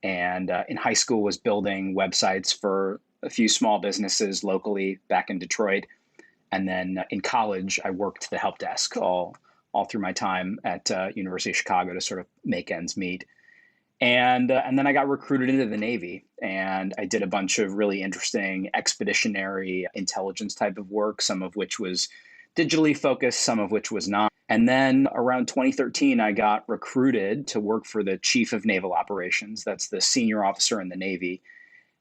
and in high school was building websites for a few small businesses locally back in Detroit. And then in college, I worked the help desk all through my time at University of Chicago to sort of make ends meet. And then I got recruited into the Navy, and I did a bunch of really interesting expeditionary intelligence type of work, some of which was digitally focused, some of which was not. And then around 2013, I got recruited to work for the Chief of Naval Operations. That's the senior officer in the Navy.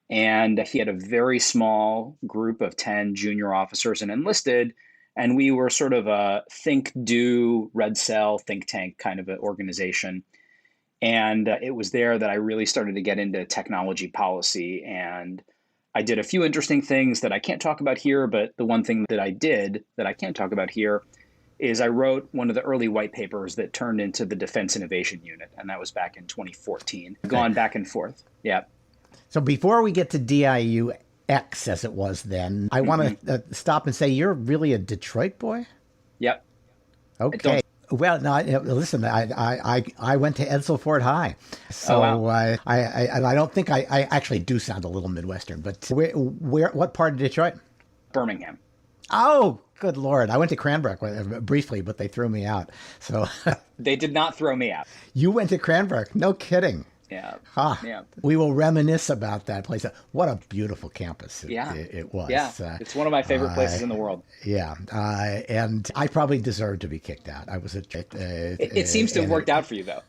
And he had a very small group of 10 junior officers and enlisted. And we were sort of a think, do, red cell, think tank kind of an organization. And it was there that I really started to get into technology policy. And I did a few interesting things that I can't talk about here. But the one thing that I did that I can't talk about here is I wrote one of the early white papers that turned into the Defense Innovation Unit. And that was back in 2014. Gone back and forth. Yeah. So before we get to DIU, X as it was then. I want to stop and say you're really a Detroit boy? Yep. Okay. Well, no, listen, I went to Edsel Fort High. So wow. I don't think I actually do sound a little Midwestern, but what part of Detroit? Birmingham. Oh, good Lord. I went to Cranbrook briefly, but they threw me out. So They did not throw me out. You went to Cranbrook. No kidding. Yeah. Yeah. We will reminisce about that place. What a beautiful campus it was. Yeah. It's one of my favorite places in the world. Yeah. And I probably deserved to be kicked out. I was It seems to have worked out for you, though.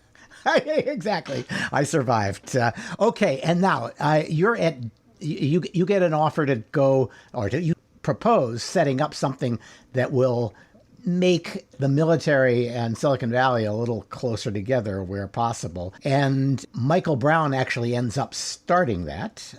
Exactly. I survived. Okay. And now you're at, you get an offer to go, or you propose setting up something that will make the military and Silicon Valley a little closer together where possible. And Michael Brown actually ends up starting that,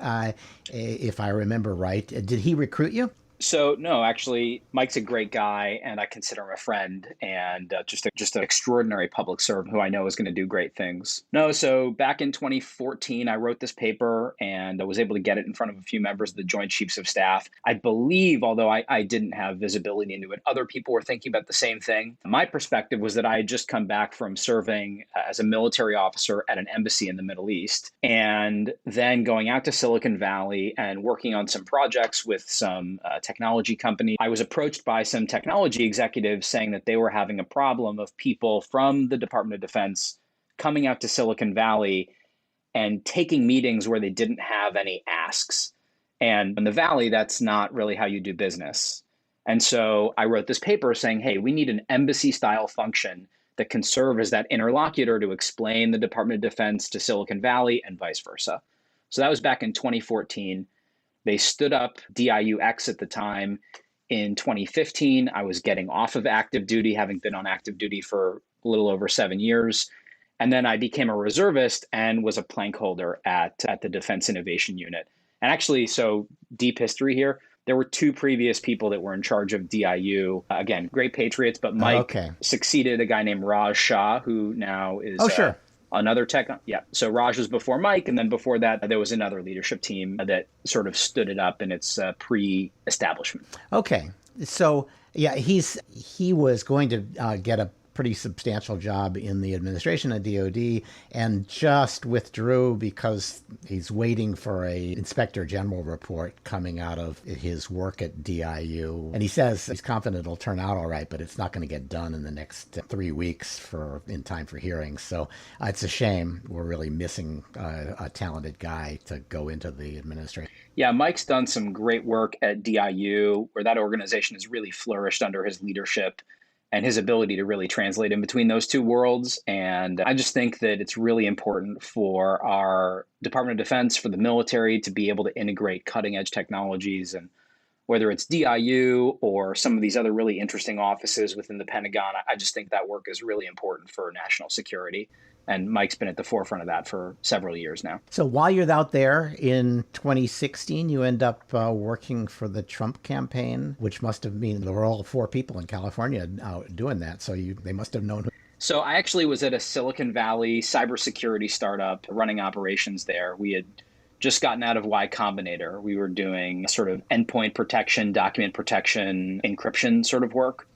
if I remember right. Did he recruit you? So no, actually, Mike's a great guy, and I consider him a friend, and just an extraordinary public servant who I know is going to do great things. No, so back in 2014, I wrote this paper, and I was able to get it in front of a few members of the Joint Chiefs of Staff. I believe, although I didn't have visibility into it, other people were thinking about the same thing. My perspective was that I had just come back from serving as a military officer at an embassy in the Middle East, and then going out to Silicon Valley and working on some projects with some technology company. I was approached by some technology executives saying that they were having a problem of people from the Department of Defense coming out to Silicon Valley and taking meetings where they didn't have any asks. And in the Valley, that's not really how you do business. And so I wrote this paper saying, hey, we need an embassy-style function that can serve as that interlocutor to explain the Department of Defense to Silicon Valley and vice versa. So that was back in 2014. They stood up DIUX at the time. In 2015, I was getting off of active duty, having been on active duty for a little over 7 years. And then I became a reservist and was a plank holder at the Defense Innovation Unit. And actually, so deep history here, there were two previous people that were in charge of DIU. Again, great patriots, but Mike succeeded a guy named Raj Shah, who now is another tech. Yeah. So Raj was before Mike. And then before that, there was another leadership team that sort of stood it up in its pre-establishment. Okay. So, yeah, he was going to get a pretty substantial job in the administration at DOD and just withdrew because he's waiting for a Inspector General report coming out of his work at DIU. And he says he's confident it'll turn out all right, but it's not going to get done in the next 3 weeks in time for hearings. So it's a shame. We're really missing a talented guy to go into the administration. Yeah, Mike's done some great work at DIU, where that organization has really flourished under his leadership and his ability to really translate in between those two worlds. And I just think that it's really important for our Department of Defense, for the military, to be able to integrate cutting edge technologies. And whether it's DIU or some of these other really interesting offices within the Pentagon, I just think that work is really important for national security. And Mike's been at the forefront of that for several years now. So while you're out there in 2016, you end up working for the Trump campaign, which must have been, there were all 4 people in California doing that. So they must have known who. So I actually was at a Silicon Valley cybersecurity startup running operations there. We had just gotten out of Y Combinator. We were doing sort of endpoint protection, document protection, encryption sort of work.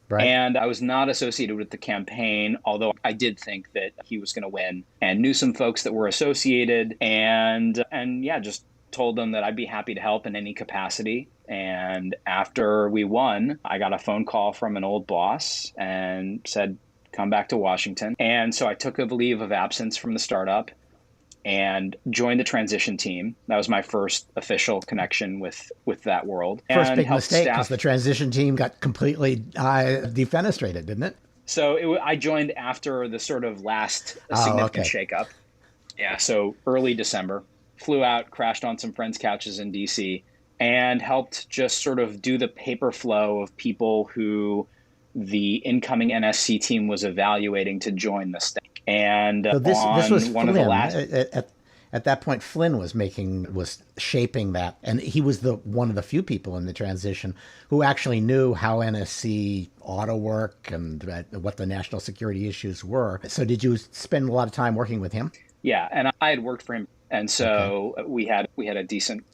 Right. And I was not associated with the campaign, although I did think that he was going to win, and knew some folks that were associated, and yeah, just told them that I'd be happy to help in any capacity. And after we won, I got a phone call from an old boss and said, come back to Washington. And so I took a leave of absence from the startup and joined the transition team. That was my first official connection with that world. First big mistake, because the transition team got completely defenestrated, didn't it? So I joined after the sort of last significant shakeup. Yeah, so early December. Flew out, crashed on some friends' couches in D.C., and helped just sort of do the paper flow of people who the incoming NSC team was evaluating to join the state. And so this was one Flynn. Of the last. At that point, Flynn was shaping that, and he was one of the few people in the transition who actually knew how NSC ought to work and what the national security issues were. So did you spend a lot of time working with him? Yeah, and I had worked for him And Okay. so we had a decent.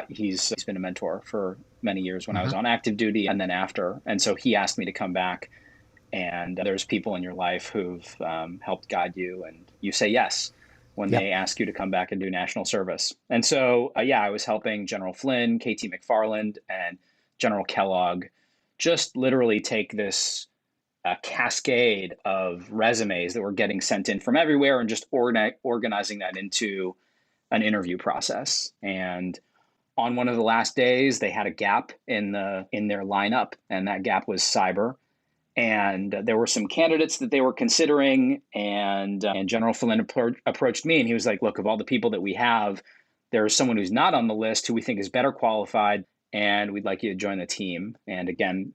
He's been a mentor for many years when I was Uh-huh. on active duty and then after. And so he asked me to come back. And there's people in your life who've helped guide you, and you say yes when Yep. they ask you to come back and do national service. And so, I was helping General Flynn, KT McFarland, and General Kellogg just literally take this cascade of resumes that were getting sent in from everywhere and just organizing that into an interview process. And on one of the last days, they had a gap in their lineup, and that gap was cyber. And there were some candidates that they were considering, and General Flynn approached me, and he was like, "Look, of all the people that we have, there's someone who's not on the list who we think is better qualified, and we'd like you to join the team." And again,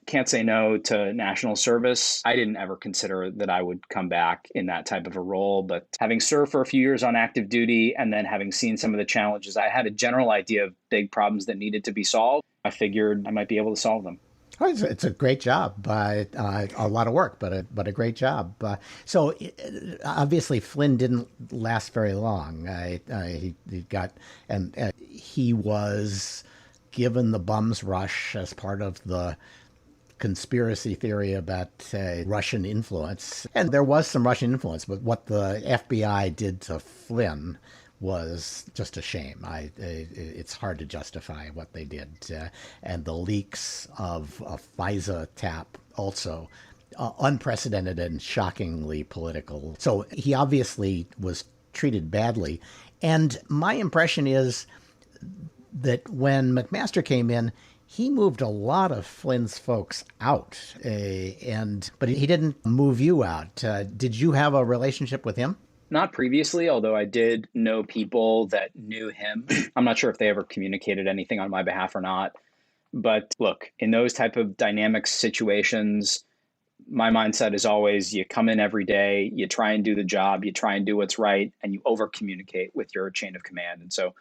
can't say no to national service. I didn't ever consider that I would come back in that type of a role, but having served for a few years on active duty and then having seen some of the challenges, I had a general idea of big problems that needed to be solved. I figured I might be able to solve them. Oh, it's a great job, a lot of work, but a great job. So obviously Flynn didn't last very long. He got and he was given the bum's rush as part of the conspiracy theory about Russian influence, and there was some Russian influence. But what the FBI did to Flynn was just a shame. It's hard to justify what they did, and the leaks of a FISA tap also unprecedented and shockingly political. So he obviously was treated badly, and my impression is that when McMaster came in, he moved a lot of Flynn's folks out, but he didn't move you out. Did you have a relationship with him? Not previously, although I did know people that knew him. I'm not sure if they ever communicated anything on my behalf or not. But look, in those type of dynamic situations, my mindset is always you come in every day, you try and do the job, you try and do what's right, and you over communicate with your chain of command. And so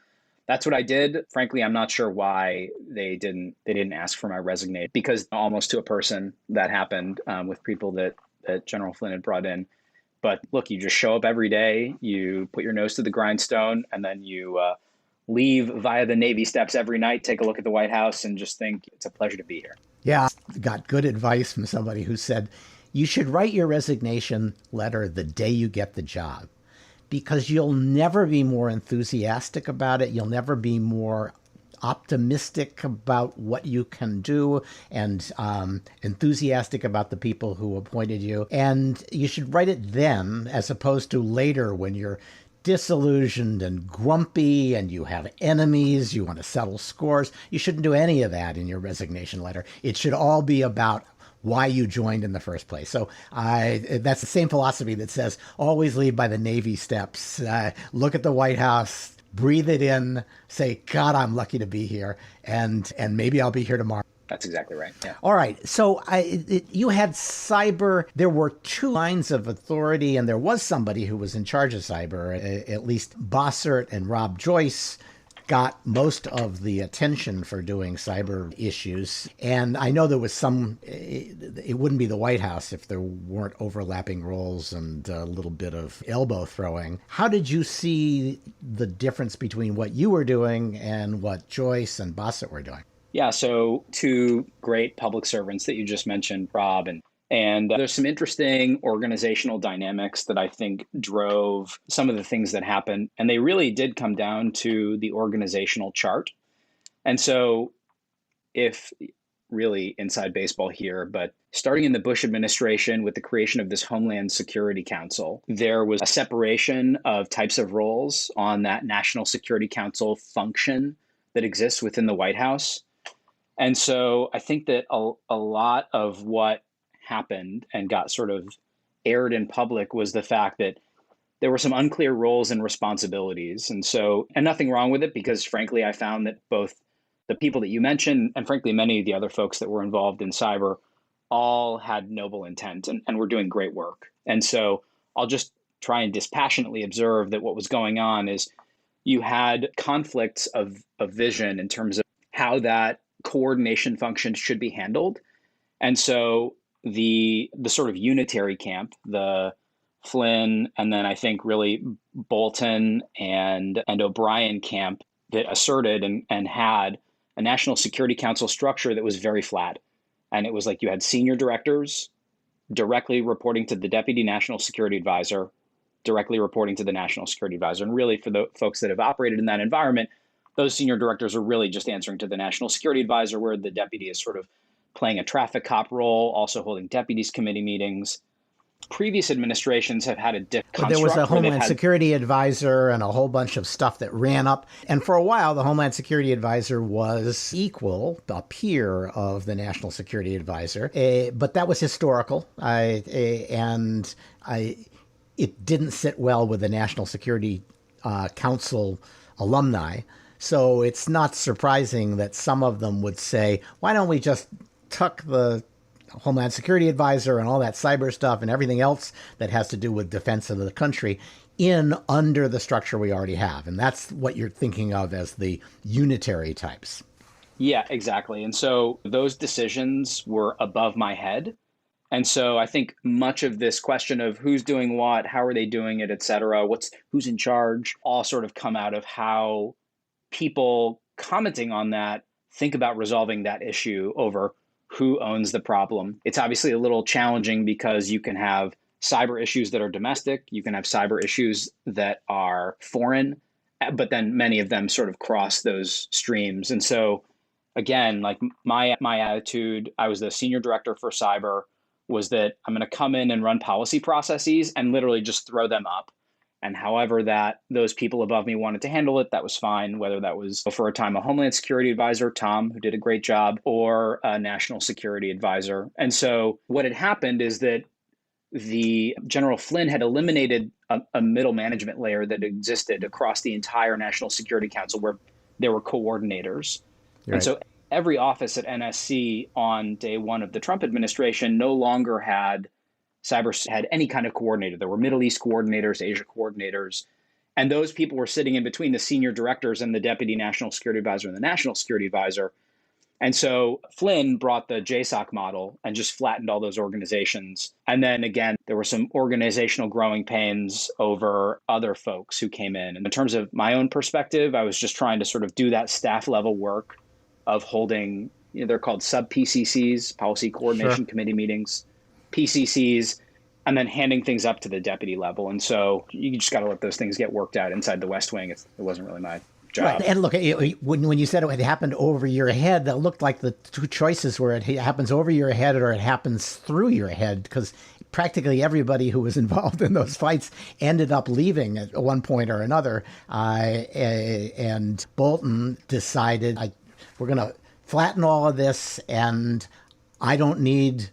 that's what I did. Frankly, I'm not sure why they didn't ask for my resignation, because almost to a person that happened with people that General Flynn had brought in. But look, you just show up every day, you put your nose to the grindstone, and then you leave via the Navy steps every night, take a look at the White House, and just think it's a pleasure to be here. Yeah, got good advice from somebody who said, you should write your resignation letter the day you get the job, because you'll never be more enthusiastic about it. You'll never be more optimistic about what you can do, and enthusiastic about the people who appointed you. And you should write it then, as opposed to later when you're disillusioned and grumpy and you have enemies, you want to settle scores. You shouldn't do any of that in your resignation letter. It should all be about why you joined in the first place. So that's the same philosophy that says always lead by the Navy steps. Look at the White House, breathe it in, say, God, I'm lucky to be here, and maybe I'll be here tomorrow. That's exactly right. Yeah. All right. So you had cyber. There were two lines of authority, and there was somebody who was in charge of cyber. At least Bossert and Rob Joyce got most of the attention for doing cyber issues. And I know there was it wouldn't be the White House if there weren't overlapping roles and a little bit of elbow throwing. How did you see the difference between what you were doing and what Joyce and Bossert were doing? Yeah, so two great public servants that you just mentioned, Rob, and there's some interesting organizational dynamics that I think drove some of the things that happened. And they really did come down to the organizational chart. And so if really inside baseball here, but starting in the Bush administration with the creation of this Homeland Security Council, there was a separation of types of roles on that National Security Council function that exists within the White House. And so I think that a lot of what happened and got sort of aired in public was the fact that there were some unclear roles and responsibilities. And nothing wrong with it, because frankly, I found that both the people that you mentioned and frankly, many of the other folks that were involved in cyber all had noble intent and were doing great work. And so I'll just try and dispassionately observe that what was going on is you had conflicts of vision in terms of how that coordination function should be handled. And so the sort of unitary camp, the Flynn, and then I think really Bolton and O'Brien camp that asserted and had a National Security Council structure that was very flat. And it was like you had senior directors directly reporting to the Deputy National Security Advisor, directly reporting to the National Security Advisor. And really, for the folks that have operated in that environment, those senior directors are really just answering to the National Security Advisor, where the deputy is sort of playing a traffic cop role, also holding deputies committee meetings. Previous administrations have had a different There was a Homeland Security Advisor and a whole bunch of stuff that ran up. And for a while, the Homeland Security Advisor was equal, a peer of the National Security Advisor. But that was historical. It didn't sit well with the National Security Council alumni. So it's not surprising that some of them would say, why don't we just tuck the Homeland Security Advisor and all that cyber stuff and everything else that has to do with defense of the country in under the structure we already have. And that's what you're thinking of as the unitary types. Yeah, exactly. And so those decisions were above my head. And so I think much of this question of who's doing what, how are they doing it, et cetera, who's in charge, all sort of come out of how people commenting on that think about resolving that issue over who owns the problem. It's obviously a little challenging because you can have cyber issues that are domestic, you can have cyber issues that are foreign, but then many of them sort of cross those streams. And so again, like my attitude, I was the senior director for cyber, was that I'm going to come in and run policy processes and literally just throw them up. And however that those people above me wanted to handle it, that was fine, whether that was for a time a Homeland Security Advisor, Tom, who did a great job, or a National Security Advisor. And so what had happened is that the General Flynn had eliminated a middle management layer that existed across the entire National Security Council where there were coordinators. Right. And so every office at NSC on day one of the Trump administration no longer had any kind of coordinator. There were Middle East coordinators, Asia coordinators, and those people were sitting in between the senior directors and the Deputy National Security Advisor and the National Security Advisor. And so Flynn brought the JSOC model and just flattened all those organizations. And then again, there were some organizational growing pains over other folks who came in. And in terms of my own perspective, I was just trying to sort of do that staff level work of holding, they're called sub-PCCs, Policy Coordination Committee meetings, PCCs, and then handing things up to the deputy level. And so you just got to let those things get worked out inside the West Wing. It wasn't really my job. Right. And look, when you said it happened over your head, that looked like the two choices were it happens over your head or it happens through your head, because practically everybody who was involved in those fights ended up leaving at one point or another. And Bolton decided, we're going to flatten all of this, and I don't need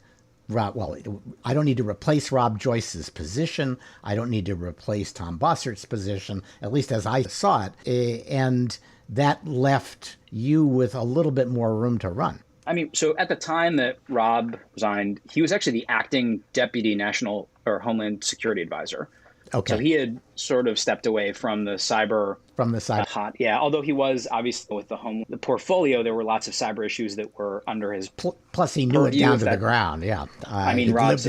to replace Rob Joyce's position. I don't need to replace Tom Bossert's position, at least as I saw it. And that left you with a little bit more room to run. I mean, so at the time that Rob resigned, he was actually the acting Deputy National or Homeland Security Advisor. Okay. So he had sort of stepped away from the cyber. Yeah, although he was obviously with the portfolio, there were lots of cyber issues that were under his Plus he knew it down to the ground, yeah. I mean, Rob's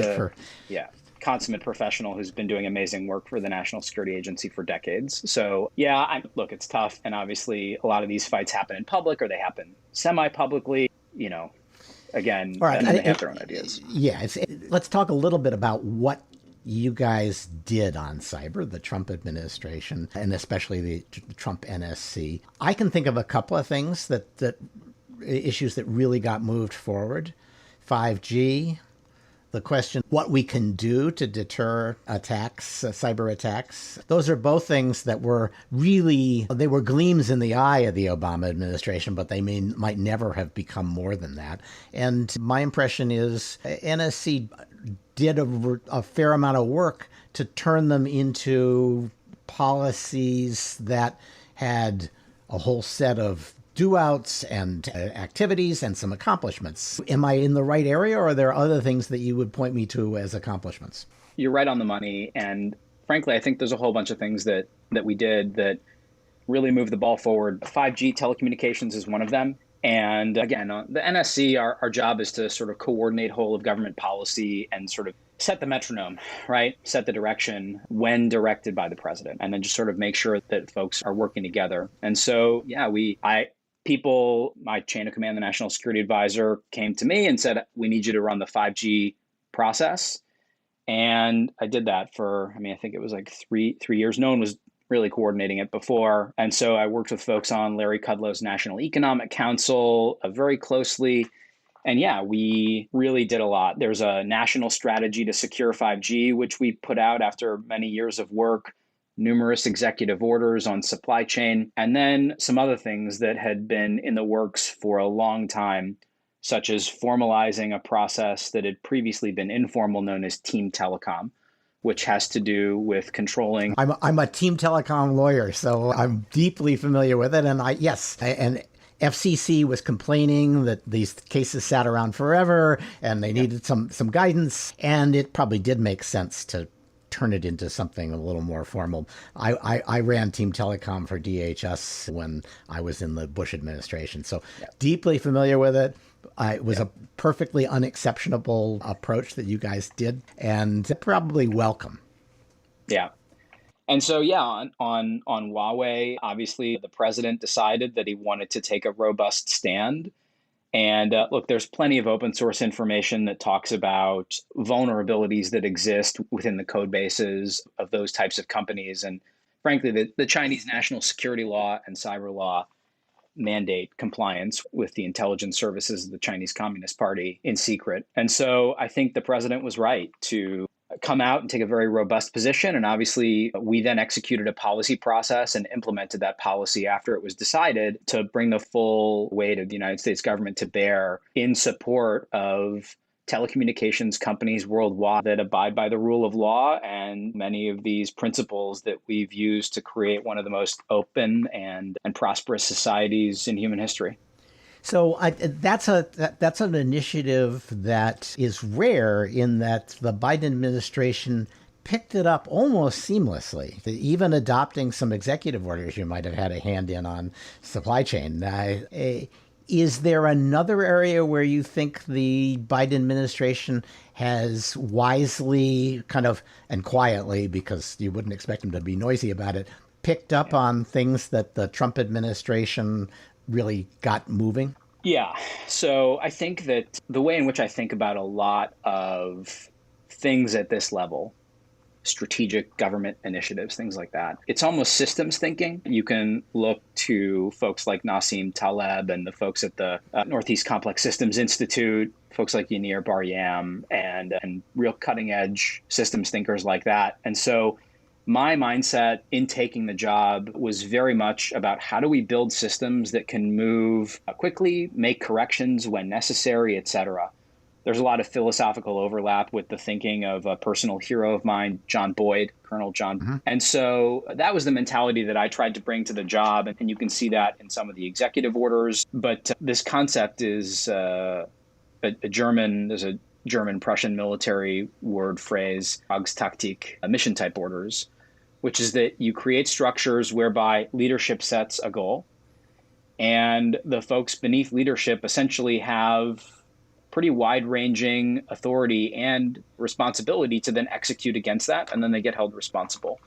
consummate professional who's been doing amazing work for the National Security Agency for decades. So yeah, look, it's tough. And obviously a lot of these fights happen in public or they happen semi-publicly, again, all right, and they have their own ideas. Yeah, let's talk a little bit about what you guys did on cyber, the Trump administration, and especially the Trump NSC. I can think of a couple of things that issues that really got moved forward. 5G, the question, what we can do to deter attacks, cyber attacks. Those are both things that were they were gleams in the eye of the Obama administration, but they might never have become more than that. And my impression is NSC did a fair amount of work to turn them into policies that had a whole set of do-outs and activities and some accomplishments. Am I in the right area, or are there other things that you would point me to as accomplishments? You're right on the money. And frankly, I think there's a whole bunch of things that we did that really moved the ball forward. 5G telecommunications is one of them. And again, the NSC, our job is to sort of coordinate whole of government policy and sort of set the metronome, right? Set the direction when directed by the president, and then just sort of make sure that folks are working together. And so, yeah, my chain of command, the national security advisor, came to me and said, we need you to run the 5G process. And I did that for, I think it was like three years. No one was really coordinating it before. And so I worked with folks on Larry Kudlow's National Economic Council very closely. And yeah, we really did a lot. There's a national strategy to secure 5G, which we put out after many years of work, numerous executive orders on supply chain, and then some other things that had been in the works for a long time, such as formalizing a process that had previously been informal, known as Team Telecom, which has to do with controlling. I'm a Team Telecom lawyer, so I'm deeply familiar with it. And and FCC was complaining that these cases sat around forever and they needed some guidance. And it probably did make sense to turn it into something a little more formal. I ran Team Telecom for DHS when I was in the Bush administration. So deeply familiar with it. It was a perfectly unexceptionable approach that you guys did, and probably welcome. Yeah. And so, on Huawei, obviously, the president decided that he wanted to take a robust stand. And look, there's plenty of open source information that talks about vulnerabilities that exist within the code bases of those types of companies. And frankly, the Chinese national security law and cyber law mandate compliance with the intelligence services of the Chinese Communist Party in secret. And so I think the president was right to come out and take a very robust position. And obviously, we then executed a policy process and implemented that policy after it was decided to bring the full weight of the United States government to bear in support of telecommunications companies worldwide that abide by the rule of law and many of these principles that we've used to create one of the most open and prosperous societies in human history. So that's an initiative that is rare in that the Biden administration picked it up almost seamlessly, even adopting some executive orders you might have had a hand in on supply chain. Is there another area where you think the Biden administration has wisely and quietly, because you wouldn't expect them to be noisy about it, picked up on things that the Trump administration really got moving? Yeah. So I think that the way in which I think about a lot of things at this level, strategic government initiatives, things like that, it's almost systems thinking. You can look to folks like Nassim Taleb and the folks at the Northeast Complex Systems Institute, folks like Yanir Bar-Yam, and real cutting edge systems thinkers like that. And so my mindset in taking the job was very much about how do we build systems that can move quickly, make corrections when necessary, et cetera. There's a lot of philosophical overlap with the thinking of a personal hero of mine, John Boyd, Colonel John. Mm-hmm. And so that was the mentality that I tried to bring to the job. And you can see that in some of the executive orders. But this concept is there's a German Prussian military word phrase, Tagstaktik, mission type orders, which is that you create structures whereby leadership sets a goal. And the folks beneath leadership essentially have pretty wide-ranging authority and responsibility to then execute against that, and then they get held responsible.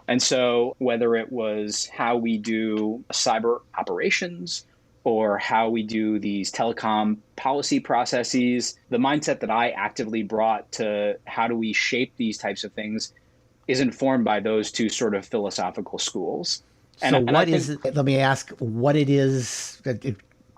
And so whether it was how we do cyber operations or how we do these telecom policy processes, the mindset that I actively brought to how do we shape these types of things is informed by those two sort of philosophical schools. Let me ask what it is.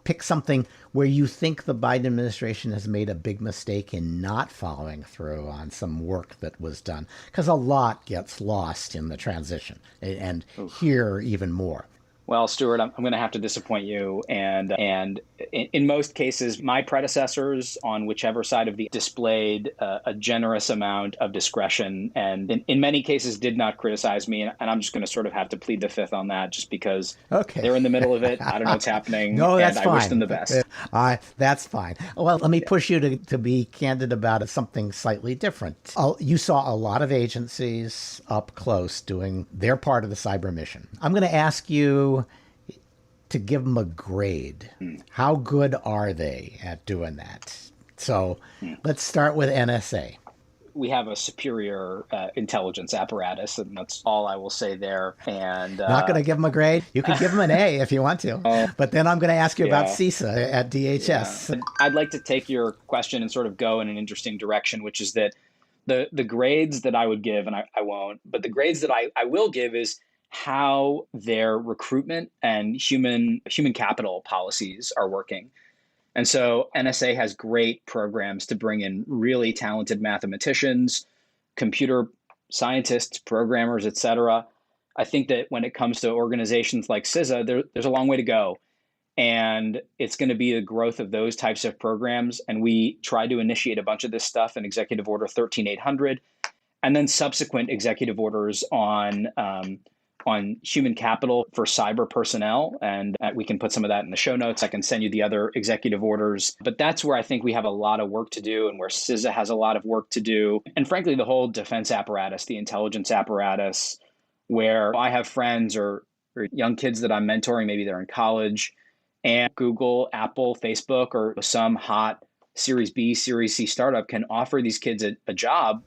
Pick something where you think the Biden administration has made a big mistake in not following through on some work that was done, because a lot gets lost in the transition, and here even more. Well, Stewart, I'm going to have to disappoint you. And in most cases, my predecessors on whichever side of the displayed a generous amount of discretion, and in many cases did not criticize me. And I'm just going to sort of have to plead the fifth on that, just because they're in the middle of it. I don't know what's happening. No, that's fine. I wish them the best. That's fine. Well, let me push you to be candid about something slightly different. You saw a lot of agencies up close doing their part of the cyber mission. I'm going to ask you to give them a grade. How good are they at doing that? So let's start with NSA. we have a superior intelligence apparatus, and that's all I will say there. And not going to give them a grade. You could give them an A if you want to, but then I'm going to ask you about CISA at DHS. Yeah. I'd like to take your question and sort of go in an interesting direction, which is that the grades that I would give, and I won't, but the grades that I will give is how their recruitment and human capital policies are working. And so NSA has great programs to bring in really talented mathematicians, computer scientists, programmers, et cetera. I think that when it comes to organizations like CISA, there's a long way to go. And it's going to be the growth of those types of programs. And we tried to initiate a bunch of this stuff in Executive Order 13800, and then subsequent executive orders on human capital for cyber personnel. And we can put some of that in the show notes. I can send you the other executive orders. But that's where I think we have a lot of work to do, and where CISA has a lot of work to do. And frankly, the whole defense apparatus, the intelligence apparatus, where I have friends or young kids that I'm mentoring, maybe they're in college, and Google, Apple, Facebook, or some hot Series B, Series C startup can offer these kids a job,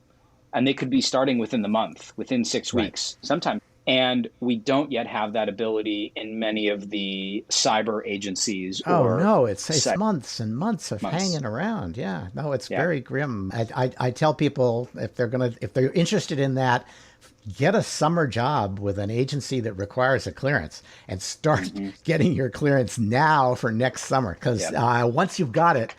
and they could be starting within the month, within 6 weeks, sometimes. And we don't yet have that ability in many of the cyber agencies. Oh, no, it's months and months of hanging around. Yeah, no, it's very grim. I tell people if they're interested in that, get a summer job with an agency that requires a clearance and start getting your clearance now for next summer. Because once you've got it,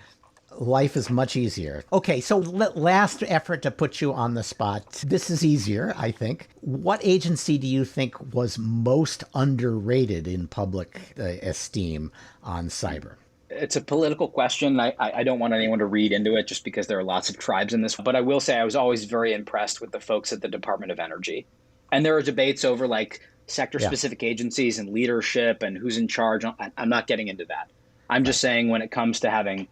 life is much easier. Okay, so last effort to put you on the spot. This is easier, I think. What agency do you think was most underrated in public esteem on cyber? It's a political question. I don't want anyone to read into it just because there are lots of tribes in this. But I will say I was always very impressed with the folks at the Department of Energy. And there are debates over like sector-specific agencies and leadership and who's in charge. I'm not getting into that. I'm just saying when it comes to having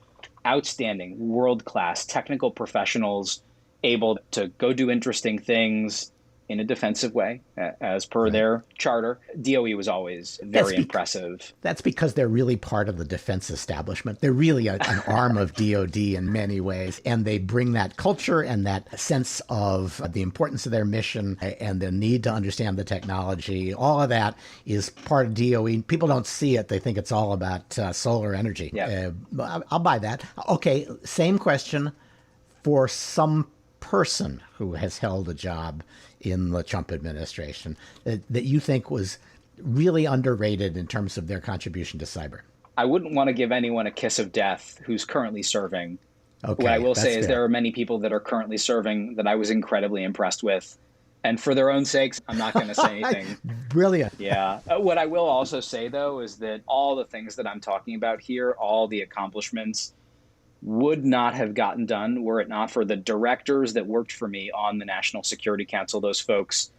outstanding, world-class technical professionals able to go do interesting things in a defensive way, as per their charter. DOE was always very impressive. That's because they're really part of the defense establishment. They're really an arm of DOD in many ways, and they bring that culture and that sense of the importance of their mission and the need to understand the technology. All of that is part of DOE. People don't see it. They think it's all about solar energy. I'll buy that. Okay, same question for some person who has held a job in the Trump administration that you think was really underrated in terms of their contribution to cyber? I wouldn't want to give anyone a kiss of death who's currently serving. Okay, what I will say is there are many people that are currently serving that I was incredibly impressed with. And for their own sakes, I'm not going to say anything. Brilliant. Yeah. What I will also say, though, is that all the things that I'm talking about here, all the accomplishments, would not have gotten done were it not for the directors that worked for me on the National Security Council. Those folks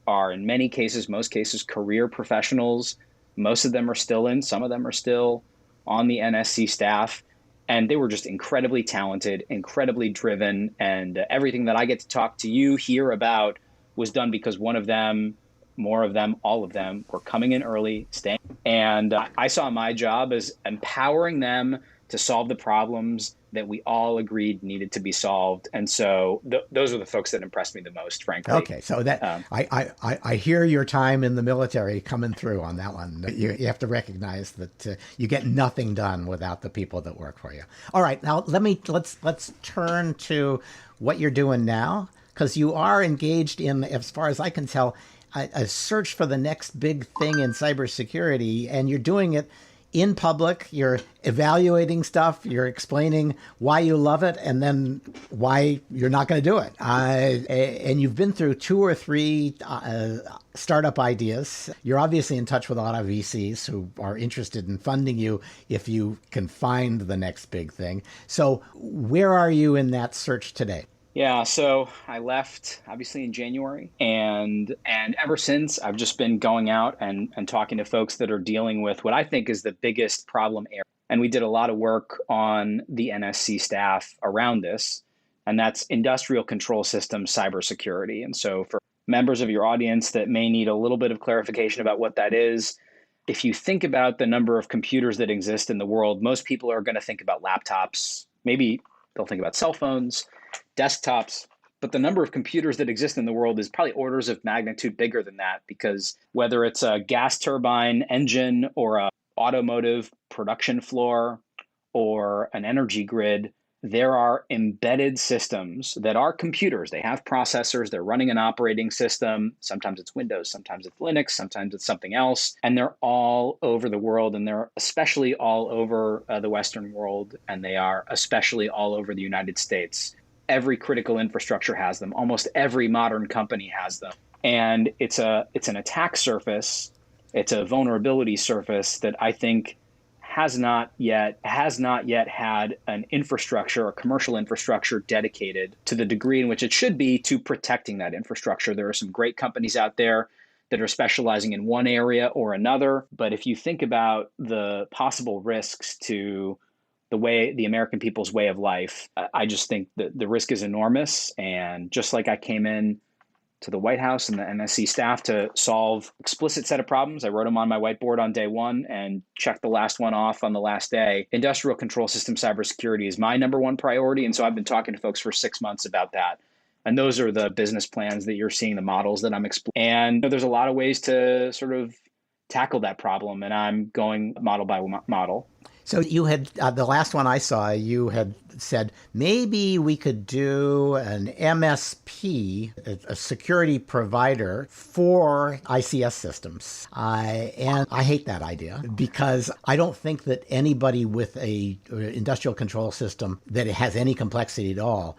are, in many cases, most cases, career professionals. Most of them are still in. Some of them are still on the NSC staff. And they were just incredibly talented, incredibly driven. And everything that I get to talk to you here about was done because one of them, more of them, all of them were coming in early, staying. And I saw my job as empowering them to solve the problems that we all agreed needed to be solved. And so those are the folks that impressed me the most, frankly. Okay, so that I hear your time in the military coming through on that one. You have to recognize that you get nothing done without the people that work for you. All right, now let's turn to what you're doing now, because you are engaged in, as far as I can tell, a search for the next big thing in cybersecurity, and you're doing it in public. You're evaluating stuff, you're explaining why you love it, and then why you're not going to do it. And you've been through 2 or 3 startup ideas. You're obviously in touch with a lot of VCs who are interested in funding you if you can find the next big thing. So where are you in that search today? Yeah, so I left obviously in January, and ever since I've just been going out and talking to folks that are dealing with what I think is the biggest problem area. And we did a lot of work on the NSC staff around this, and that's industrial control system cybersecurity. And so for members of your audience that may need a little bit of clarification about what that is, if you think about the number of computers that exist in the world, most people are going to think about laptops. Maybe they'll think about cell phones, desktops, But the number of computers that exist in the world is probably orders of magnitude bigger than that, because whether it's a gas turbine engine or a automotive production floor or an energy grid, there are embedded systems that are computers. They have processors, they're running an operating system. Sometimes it's Windows, sometimes it's Linux, sometimes it's something else. And they're all over the world, and they're especially all over the Western world, and they are especially all over the United States. Every critical infrastructure has them. Almost every modern company has them. And it's an attack surface. It's a vulnerability surface that I think has not yet had an infrastructure, a commercial infrastructure dedicated to the degree in which it should be to protecting that infrastructure. There are some great companies out there that are specializing in one area or another. But if you think about the possible risks to the American people's way of life, I just think that the risk is enormous. And just like I came in to the White House and the NSC staff to solve explicit set of problems, I wrote them on my whiteboard on day one and checked the last one off on the last day. Industrial control system cybersecurity is my number one priority. And so I've been talking to folks for 6 months about that. And those are the business plans that you're seeing, the models that I'm exploring. And there's a lot of ways to sort of tackle that problem. And I'm going model by model. So you had, the last one I saw, you had said, maybe we could do an MSP, a security provider for ICS systems. And I hate that idea, because I don't think that anybody with a industrial control system that has any complexity at all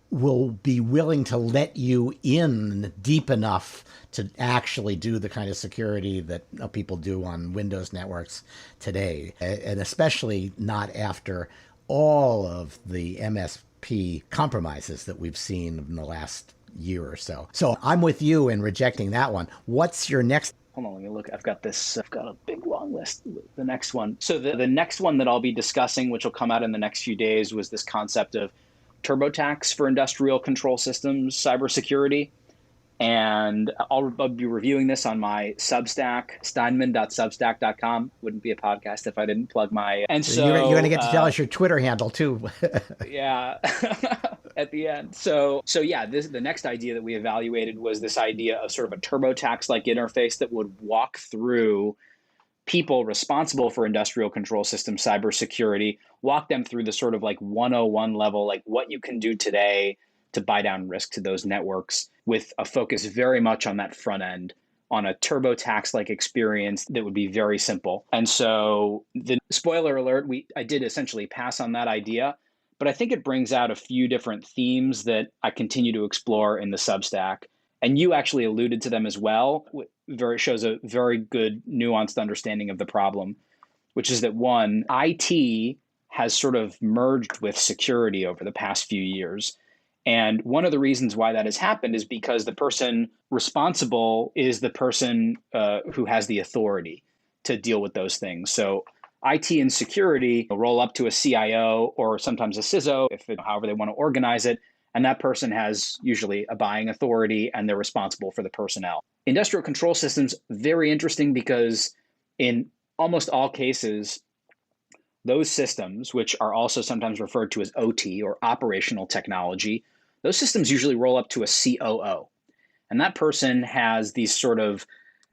will be willing to let you in deep enough to actually do the kind of security that people do on Windows networks today, and especially not after all of the MSP compromises that we've seen in the last year or so. So I'm with you in rejecting that one. What's your next? Hold on, let me look. I've got a big long list. The next one. So the next one that I'll be discussing, which will come out in the next few days, was this concept of TurboTax for industrial control systems, cybersecurity. And I'll be reviewing this on my Substack, steinman.substack.com. Wouldn't be a podcast if I didn't plug my... And so you're going to get to tell us your Twitter handle, too. Yeah, at the end. So yeah, the next idea that we evaluated was this idea of sort of a TurboTax-like interface that would walk through people responsible for industrial control system cybersecurity, walk them through the sort of like 101 level, like what you can do today to buy down risk to those networks, with a focus very much on that front end, on a TurboTax-like experience that would be very simple. And so the spoiler alert, I did essentially pass on that idea, but I think it brings out a few different themes that I continue to explore in the Substack. And you actually alluded to them as well. Shows a very good nuanced understanding of the problem, which is that one, IT has sort of merged with security over the past few years. And one of the reasons why that has happened is because the person responsible is the person who has the authority to deal with those things. So IT and security roll up to a CIO or sometimes a CISO, however they want to organize it. And that person has usually a buying authority, and they're responsible for the personnel. Industrial control systems, very interesting, because in almost all cases, those systems, which are also sometimes referred to as OT or operational technology, those systems usually roll up to a COO. And that person has these sort of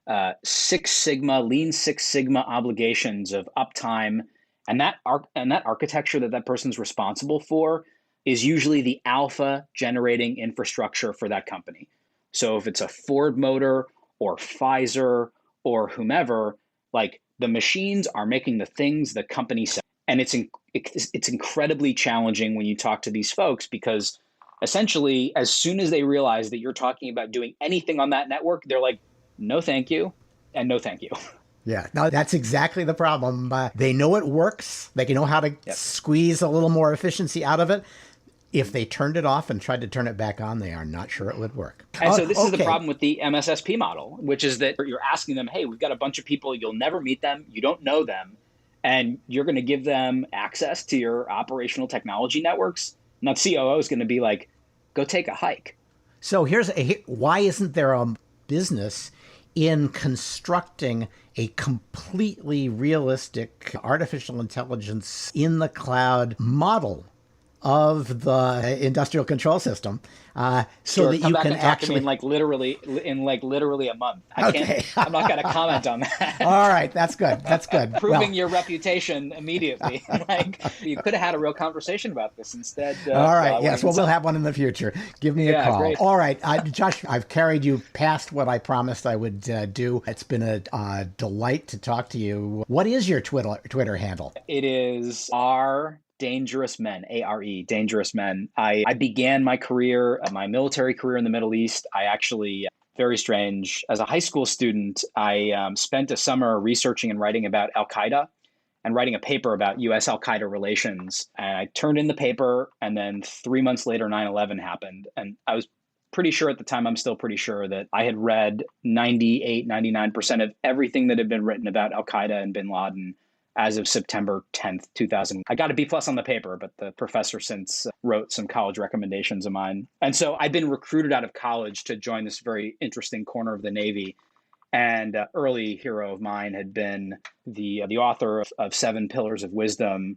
Lean Six Sigma obligations of uptime. And that architecture that person's responsible for is usually the alpha generating infrastructure for that company. So if it's a Ford Motor or Pfizer or whomever, like the machines are making the things the company sells. And it's incredibly challenging when you talk to these folks, because essentially, as soon as they realize that you're talking about doing anything on that network, they're like, no, thank you, and no, thank you. Yeah, no, that's exactly the problem. They know it works. They know how to squeeze a little more efficiency out of it. If they turned it off and tried to turn it back on, they are not sure it would work. And so this is the problem with the MSSP model, which is that you're asking them, hey, we've got a bunch of people, you'll never meet them, you don't know them, and you're going to give them access to your operational technology networks. And that COO is going to be like, go take a hike. So why isn't there a business in constructing a completely realistic artificial intelligence in the cloud model of the industrial control system, so Sure, that come you back can and talk to me actually. in literally a month. Okay. I'm not going to comment on that. All right, that's good. That's good. Proving your reputation immediately. Like, you could have had a real conversation about this instead. All right. Well, Yes. Well, we'll have one in the future. Give me a Yeah, call. great. All right. Josh, I've carried you past what I promised I would do. It's been a delight to talk to you. What is your Twitter handle? It is R Dangerous Men, ARE, Dangerous Men. I began my career, my military career in the Middle East. I actually, very strange, as a high school student, I spent a summer researching and writing about Al-Qaeda and writing a paper about U.S. Al-Qaeda relations. And I turned in the paper, and then 3 months later, 9/11 happened. And I was pretty sure at the time, I'm still pretty sure, that I had read 98, 99% of everything that had been written about Al-Qaeda and bin Laden as of September 10th, 2000. I got a B+ on the paper, but the professor since wrote some college recommendations of mine. And so I'd been recruited out of college to join this very interesting corner of the Navy. And early hero of mine had been the author of 7 Pillars of Wisdom,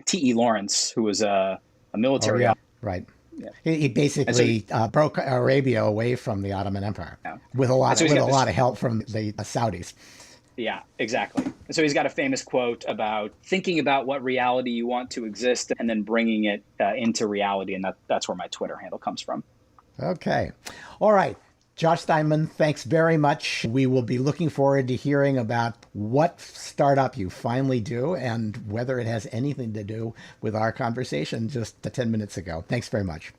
T.E. Lawrence, who was a military Oh, yeah. Right. Yeah. He basically broke Arabia away from the Ottoman Empire with a lot of help from the Saudis. Yeah, exactly. And so he's got a famous quote about thinking about what reality you want to exist and then bringing it into reality. And that's where my Twitter handle comes from. Okay. All right. Josh Steinman, thanks very much. We will be looking forward to hearing about what startup you finally do and whether it has anything to do with our conversation just 10 minutes ago. Thanks very much.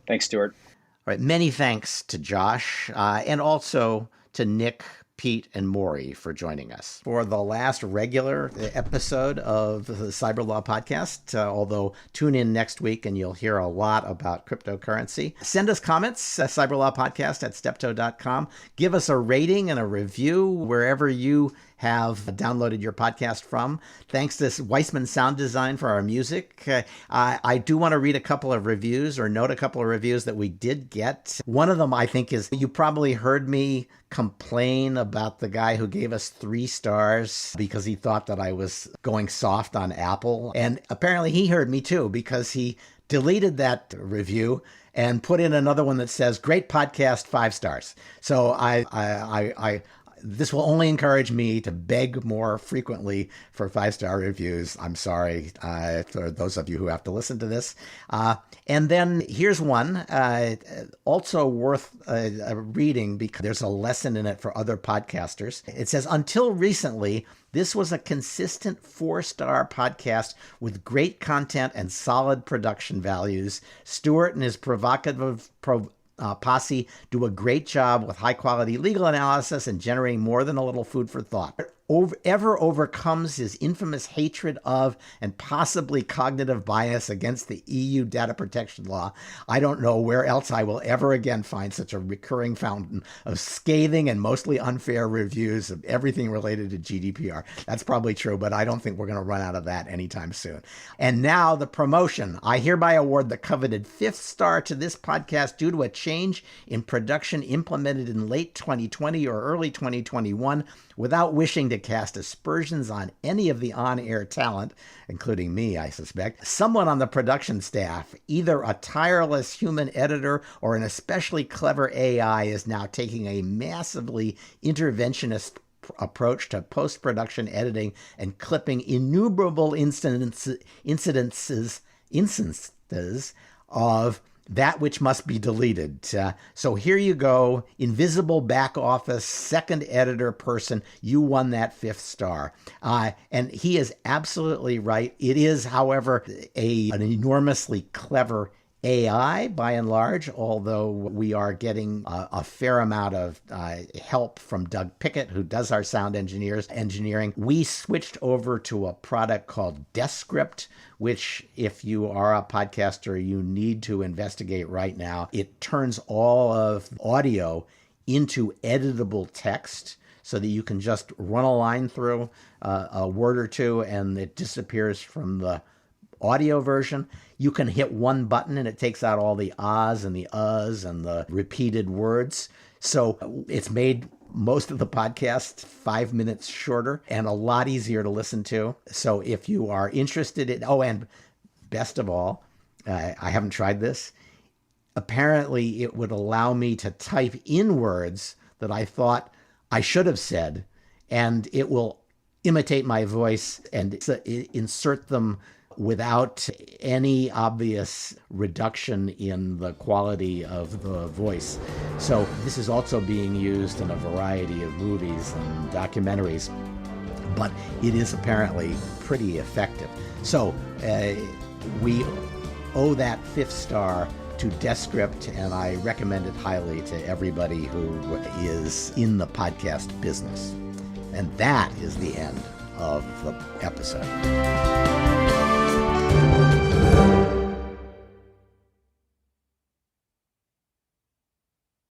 Thanks, Stewart. All right. Many thanks to Josh and also to Nick, Pete, and Maury for joining us for the last regular episode of the Cyber Law Podcast. Although tune in next week and you'll hear a lot about cryptocurrency. Send us comments at cyberlawpodcast at steptoe.com. Give us a rating and a review wherever you have downloaded your podcast from. Thanks to Weissman Sound Design for our music. I do want to read a couple of reviews or note a couple of reviews that we did get. One of them, I think, is you probably heard me complain about the guy who gave us 3 stars because he thought that I was going soft on Apple. And apparently he heard me too, because he deleted that review and put in another one that says, "Great podcast, 5 stars." So this will only encourage me to beg more frequently for 5-star reviews. I'm sorry for those of you who have to listen to this. And then here's one, also worth reading because there's a lesson in it for other podcasters. It says, "Until recently, this was a consistent 4-star podcast with great content and solid production values. Stewart and his provocative posse do a great job with high-quality legal analysis and generating more than a little food for thought. Ever overcomes his infamous hatred of and possibly cognitive bias against the EU data protection law. I don't know where else I will ever again find such a recurring fountain of scathing and mostly unfair reviews of everything related to GDPR." That's probably true, but I don't think we're going to run out of that anytime soon. And now the promotion. I hereby award the coveted 5th star to this podcast due to a change in production implemented in late 2020 or early 2021 without wishing to cast aspersions on any of the on-air talent, including me, I suspect. Someone on the production staff, either a tireless human editor or an especially clever AI, is now taking a massively interventionist approach to post-production editing and clipping innumerable instances of that which must be deleted. So here you go, invisible back office, second editor person, you won that 5th star. And he is absolutely right. It is, however, an enormously clever AI by and large, although we are getting a fair amount of help from Doug Pickett, who does our sound engineering. We switched over to a product called Descript, which if you are a podcaster, you need to investigate right now. It turns all of audio into editable text so that you can just run a line through a word or two and it disappears from the audio version. You can hit one button and it takes out all the ahs and the uhs and the repeated words. So it's made most of the podcast 5 minutes shorter and a lot easier to listen to. So if you are interested in, and best of all, I haven't tried this. Apparently, it would allow me to type in words that I thought I should have said, and it will imitate my voice and insert them without any obvious reduction in the quality of the voice. So this is also being used in a variety of movies and documentaries, but it is apparently pretty effective. So we owe that 5th star to Descript, and I recommend it highly to everybody who is in the podcast business. And that is the end of the episode.